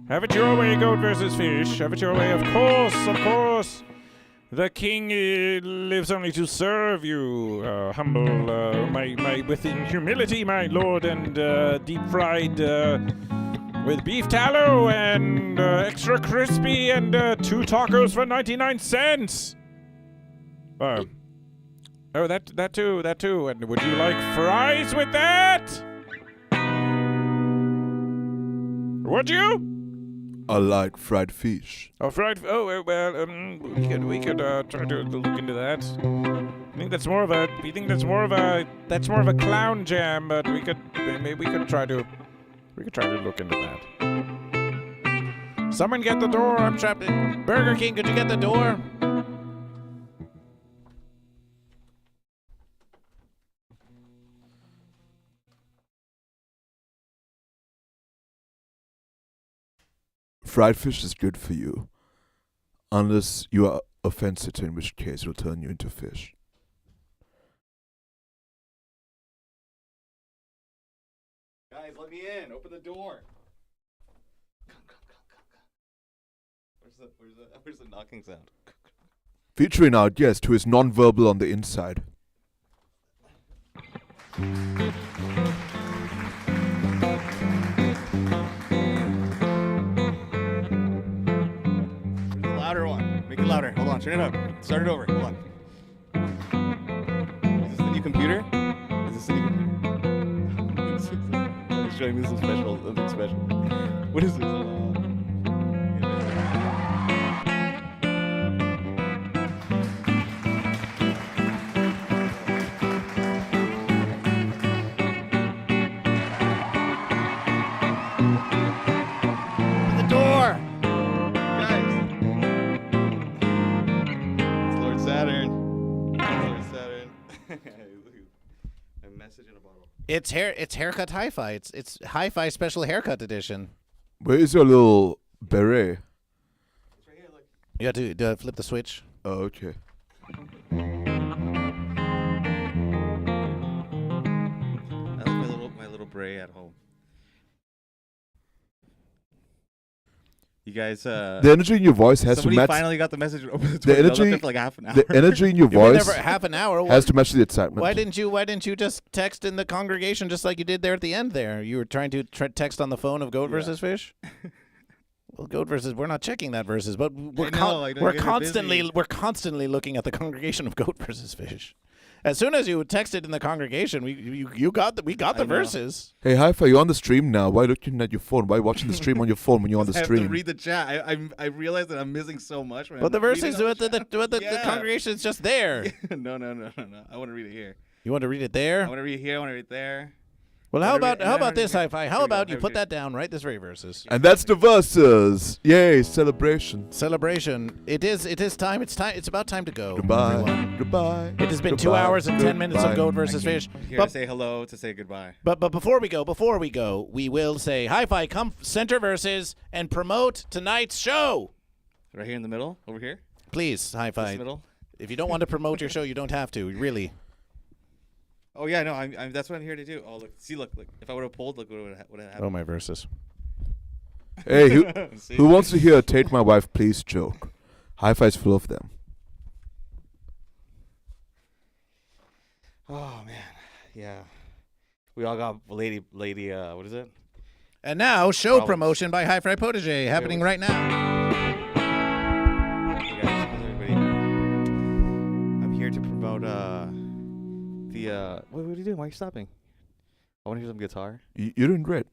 Have it your way, GoatVsFish. Have it your way. Of course. The king lives only to serve you. Humble, within humility, my lord, and deep fried with beef tallow and extra crispy and 2 tacos for 99 cents. That too. And would you like fries with that? Would you? I like fried fish. Oh, fried. Oh, well, we could try to look into that. I think that's more of a. That's more of a clown jam, but we could try to look into that. Someone get the door. I'm trapped. Burger King, could you get the door? Fried fish is good for you, unless you are offensive, in which case it'll turn you into fish. Guys, let me in. Open the door. Come. Where's the knocking sound? Featuring our guest, who is non-verbal on the inside. Louder one. Make it louder. Hold on. Turn it up. Start it over. Hold on. Is this the new computer? He's showing me something special. What is this? It's haircut hi-fi. It's hi-fi special haircut edition. Where is your little beret? It's right here, look. You got to flip the switch. Oh, okay. I like my little beret at home. You guys, the energy in your voice has to match. Somebody finally got the message. The energy for like half an hour. The energy in your voice half an hour. has to match the excitement. Why didn't you just text in the congregation just like you did there at the end? There, you were trying to text on the phone of GoatVsFish. Well, we're not checking that versus, but we're constantly looking at the congregation of GoatVsFish. As soon as you texted in the congregation, we got the verses. Hey, Hi-Fi, you're on the stream now. Why looking at your phone? Why watching the stream on your phone when you're on the stream? I have to read the chat. I realize that I'm missing so much. But the verses, the congregation is just there. No. I want to read it here. You want to read it there? I want to read it here. I want to read it there. Well, how about this, Hi-Fi? How about you put that down, right? This very verses. And that's the verses. Yay, celebration. Celebration. It is time. It's about time to go. Goodbye. It has been 2 hours and 10 minutes of GoatVsFish. Here to say hello, to say goodbye. But before we go, we will say, Hi-Fi, come center verses and promote tonight's show. Right here in the middle, over here. Please, Hi-Fi. Middle. If you don't want to promote your show, you don't have to. Really. Oh yeah, no, I'm that's what I'm here to do. Oh look, look. If I would have pulled, look what would have happened. Oh, my verses. Hey, who wants to hear a "Take My Wife, Please" joke? Hi-Fi's full of them. Oh man, yeah. We all got lady. What is it? And now, show promotion by Hi-Fi Protege happening right now. Hey guys, how's everybody? I'm here to promote what are you doing? Why are you stopping? I want to hear some guitar. You didn't read.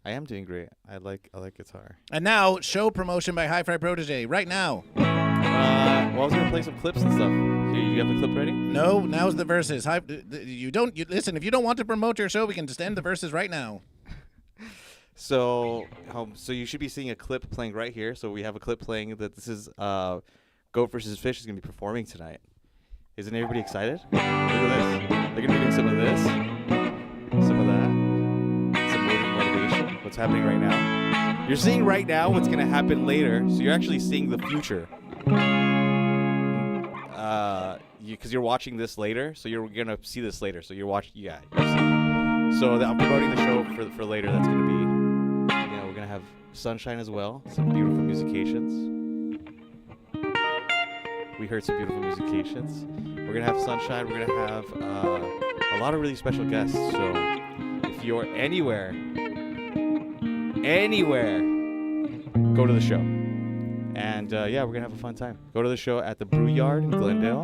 I am doing great. I like guitar. And now, show promotion by Hi-Fi Protege right now. Well, I was gonna play some clips and stuff. Here, you have the clip ready? No, now's the verses. Listen. If you don't want to promote your show, we can just end the verses right now. So you should be seeing a clip playing right here. So we have a clip playing that this is GoatVsFish is gonna be performing tonight. Isn't everybody excited? Look at this. They're gonna be doing some of this, some of that, some motivation. What's happening right now? You're seeing right now what's gonna happen later. So you're actually seeing the future. Because you're watching this later, so you're gonna see this later. So you're watching, yeah. So I'm promoting the show for later. That's gonna be, we're gonna have sunshine as well. Some beautiful musications. We heard some beautiful musications. We're gonna have sunshine. We're gonna have a lot of really special guests. So if you're anywhere, go to the show. And we're gonna have a fun time. Go to the show at the Brew Yard in Glendale.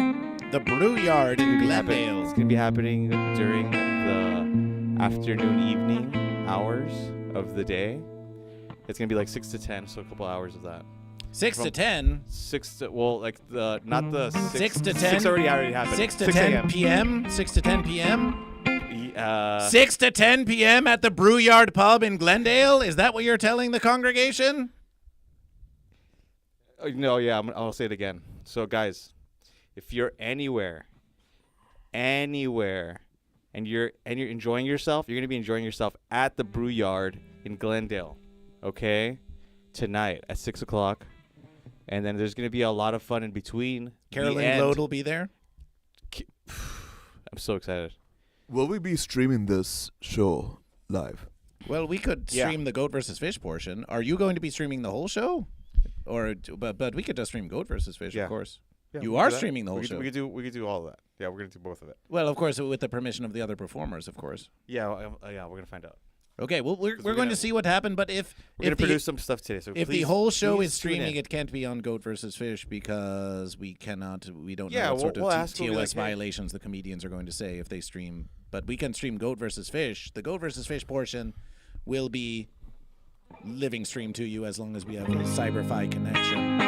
The Brew Yard in Glendale. It's gonna be happening during the afternoon, evening hours of the day. It's gonna be like 6 to 10, so a couple hours of that. 6 to 10. 6 to not the 6 to 10. 6 already happened. 6 to 10 p.m. 6 to 10 p.m. 6 to 10 p.m. at the Brew Yard Pub in Glendale. Is that what you're telling the congregation? No, yeah, I'll say it again. So, guys, if you're anywhere, and you're enjoying yourself, you're gonna be enjoying yourself at the Brew Yard in Glendale, okay? Tonight at 6 o'clock, and then there's gonna be a lot of fun in between. Carolyn Lode will be there. I'm so excited. Will we be streaming this show live? Well, we could stream the GoatVsFish portion. Are you going to be streaming the whole show? But we could just stream GoatVsFish, of course. Yeah, you are streaming the whole show. We could do all of that. Yeah, we're gonna do both of it. Well, of course, with the permission of the other performers, of course. Yeah, we're gonna find out. Okay, well, we're going to see what happened, but we're gonna produce some stuff today. So if the whole show is streaming, it can't be on GoatVsFish because we don't know what sort of TOS violations the comedians are going to say if they stream. But we can stream GoatVsFish. The GoatVsFish portion will be living stream to you as long as we have a Cyberfi connection.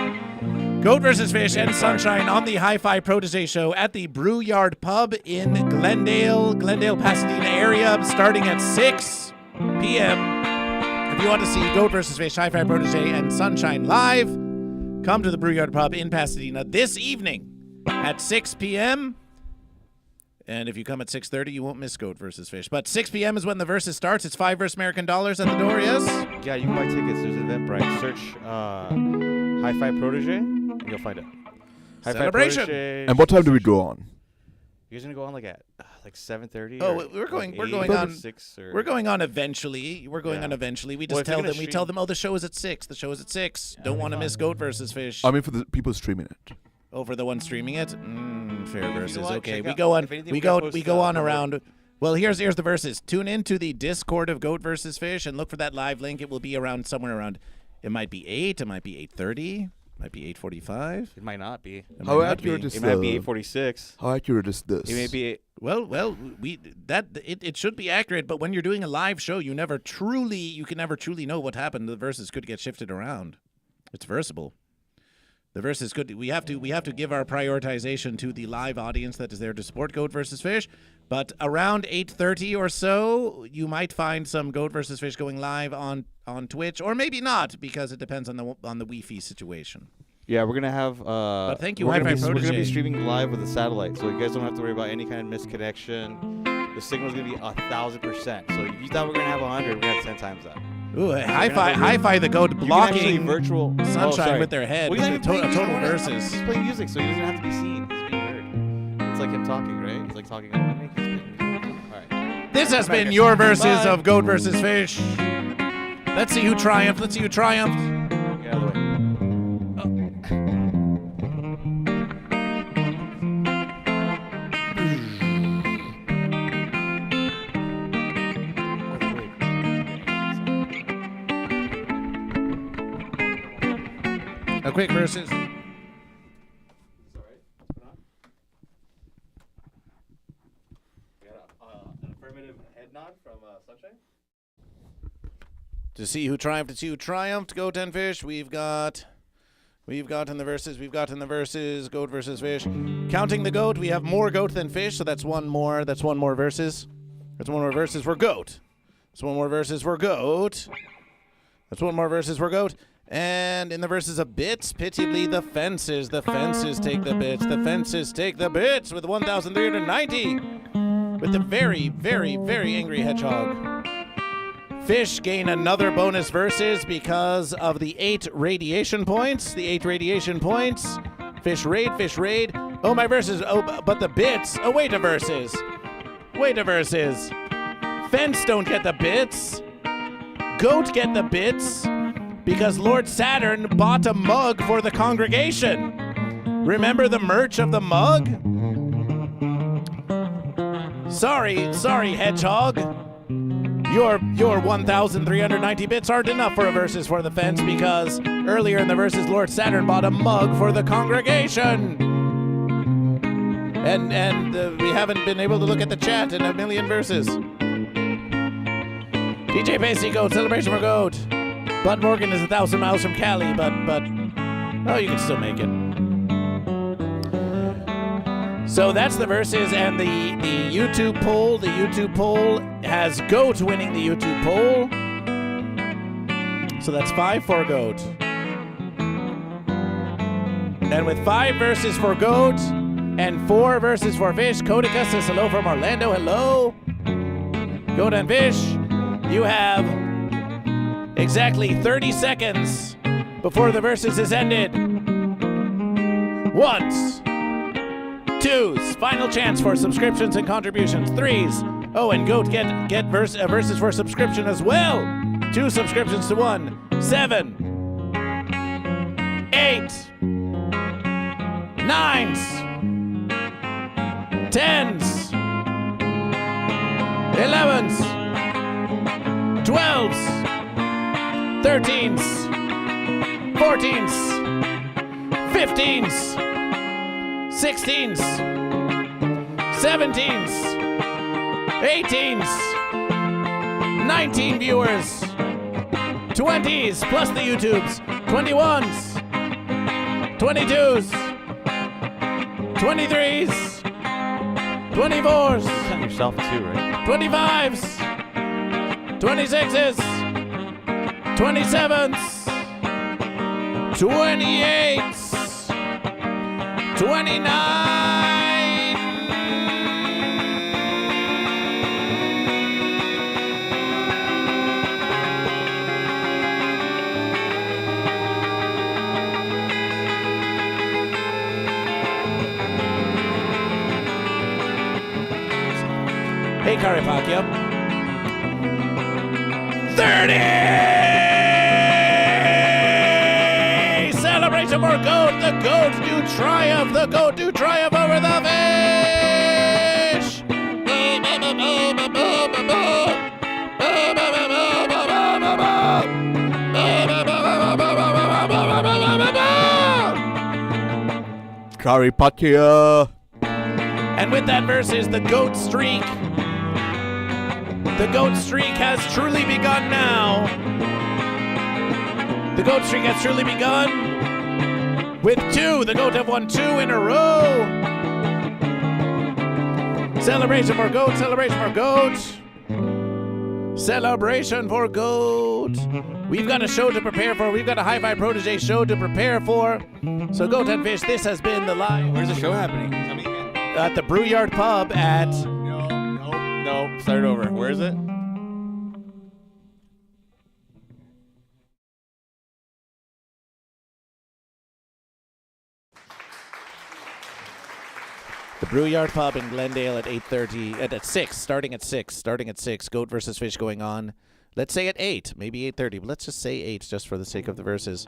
GoatVsFish and Sunshine on the Hi-Fi Protege show at the Brew Yard Pub in Glendale, Pasadena area, starting at 6 p.m. If you want to see GoatVsFish, Hi-Fi Protege, and Sunshine live, come to the Brew Yard Pub in Pasadena this evening at 6 p.m. And if you come at 6:30, you won't miss GoatVsFish. But 6 p.m. is when the versus starts. It's $5 versus American dollars at the door, yes? Yeah, you can buy tickets. There's an Eventbrite. Search Hi-Fi Protege, and you'll find it. Celebration. Protege. And what time do we go on? You guys gonna go on like at 7:30? Oh, we're going on 6 or... We're going on eventually. On eventually. We just tell them, oh, the show is at 6. The show is at 6. Don't want to miss GoatVsFish. I mean, for the people streaming it. Oh, for the one streaming it? Fair versus. Okay, we out. go on. Anything, We go on around. Well, here's the verses. Tune in to the Discord of GoatVsFish and look for that live link. It will be around somewhere around. It might be 8. It might be 8:30. Might be 8:45. It might not be. How accurate is It might be 8:46. How accurate is this? It may be. It should be accurate, but when you're doing a live show, you can never truly know what happened. The verses could get shifted around. It's versible. The verses could. We have to give our prioritization to the live audience that is there to support GoatVsFish. But around 8:30 or so, you might find some GoatVsFish going live on Twitch, or maybe not, because it depends on the Wi-Fi situation. Yeah, we're gonna have. But thank you, we're Hi-Fi gonna Protege. be streaming live with a satellite, so you guys don't have to worry about any kind of misconnection. The signal's gonna be 1,000%. So if you thought we're gonna have 100, we're gonna have 10 times that. Ooh, Hi-Fi the Goat blocking virtual Sunshine with their head. Well, Total versus. He's playing music, so he doesn't have to be seen. He's being heard. It's like him talking, right? He's like talking over me. He's playing music. All right. This has been your versus of GoatVsFish. Let's see who triumphed. Get out of the way. A quick versus. We got an affirmative head nod from Sunshine. To see who triumphed, to see who triumphed. Goat and fish. We've got in the verses. Goat versus fish. Counting the goat, we have more goat than fish, so that's one more. That's one more verses. That's one more verses for goat. That's one more verses for goat. That's one more verses for goat. And in the verses of bits, pitiably the fences. The fences take the bits. The fences take the bits with 1,390. With the very, very, very angry hedgehog. Fish gain another bonus verses because of the 8 radiation points. The 8 radiation points. Fish raid. Oh, my verses. Oh, but the bits. Oh, wait a verses. Wait a verses. Fence don't get the bits. Goat get the bits because Lord Saturn bought a mug for the congregation. Remember the merch of the mug? Sorry, hedgehog. Your 1,390 bits aren't enough for a verses for the fence because earlier in the verses, Lord Saturn bought a mug for the congregation. And we haven't been able to look at the chat in a million verses. DJ Pacey Goat, celebration for Goat. Bud Morgan is 1,000 miles from Cali, but oh, you can still make it. So that's the verses and the YouTube poll. The YouTube poll has Goat winning the YouTube poll. So that's 5 for Goat. And with 5 verses for Goat and 4 verses for Fish, Codicus says hello from Orlando. Hello. Goat and Fish, you have exactly 30 seconds before the verses is ended. 1s, 2s, final chance for subscriptions and contributions. 3s. Oh, and Goat get verses for subscription as well. 2 subscriptions to 1. 7, 8, 9s, 10s, 11s, 12s, 13s, 14s, 15s, 16s, 17s, 18s, 19 viewers, 20s plus the YouTubes, 21s, 22s, 23s, 24s, Count yourself too, right? 25s, 26s, 27s, 28s, 29. Hey, Karipakya. 30! Celebration for Goat. The Goat do triumph. The Goat do triumph over the Fish. Karipakya. And with that versus the Goat streak. The Goat streak has truly begun now. The Goat streak has truly begun with 2. The Goat have won 2 in a row. Celebration for Goat, celebration for Goat. Celebration for Goat. We've got a show to prepare for. We've got a Hi-Fi Protege show to prepare for. So Goat and Fish, this has been the live. Where's the show happening? Tell me again. At the Brewyard Pub at... No, start over. Where is it? The Brewyard Pub in Glendale at 8:30, at 6, starting at 6. Goat versus Fish going on. Let's say at 8, maybe 8:30, but let's just say 8 just for the sake of the verses.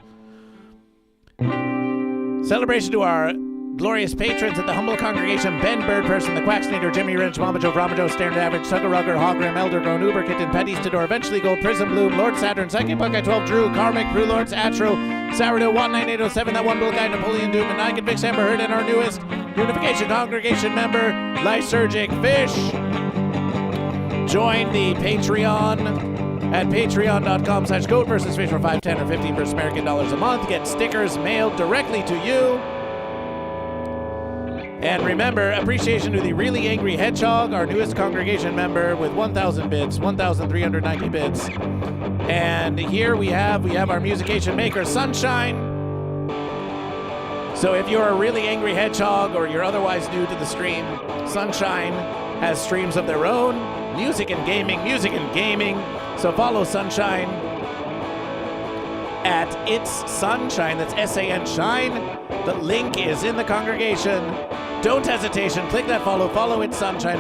Celebration to our glorious patrons at the humble congregation: Ben Birdperson, the Quacksnader, Jimmy Wrench, Mama Joe, Brahma Joe, Standard Average, Tugger Rugger, Hogrim, Elder Grown, Uber Kitten, Petty-Stador, Eventually Gold, Prism Bloom, Lord Saturn, Psychic Buckeye 12, Drew, Karmic, Brew Lords, Atro, Sourdough, 19807, That One Bill Guy, Napoleon Doom, and Nike Vix, Amber Heard, and our newest Unification Congregation member, Lysergic Fish. Join the Patreon at patreon.com/GoatVsFish for $5, $10, or $15 American dollars a month. Get stickers mailed directly to you. And remember, appreciation to the Really Angry Hedgehog, our newest congregation member with 1,000 bits, 1,390 bits. And here we have our Musication maker, Sunshine. So if you're a Really Angry Hedgehog or you're otherwise new to the stream, Sunshine has streams of their own, music and gaming. So follow Sunshine at It's Sunshine, that's S-A-N Shine. The link is in the congregation. Don't hesitation, click that follow It's Sunshine,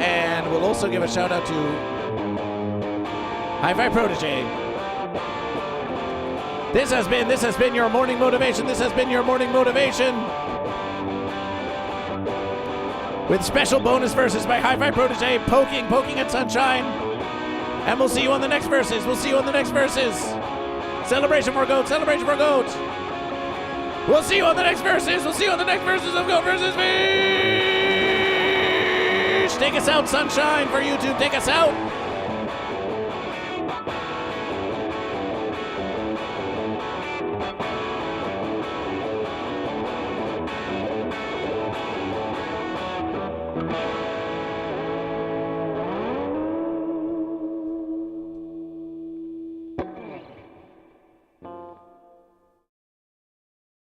And we'll also give a shout out to Hi-Fi Protege. This has been your morning motivation. With special bonus verses by Hi-Fi Protege, poking at Sunshine. And we'll see you on the next verses. Celebration for Goat. We'll see you on the next verses of Goat vs. Fish. Take us out, Sunshine, for YouTube. Take us out.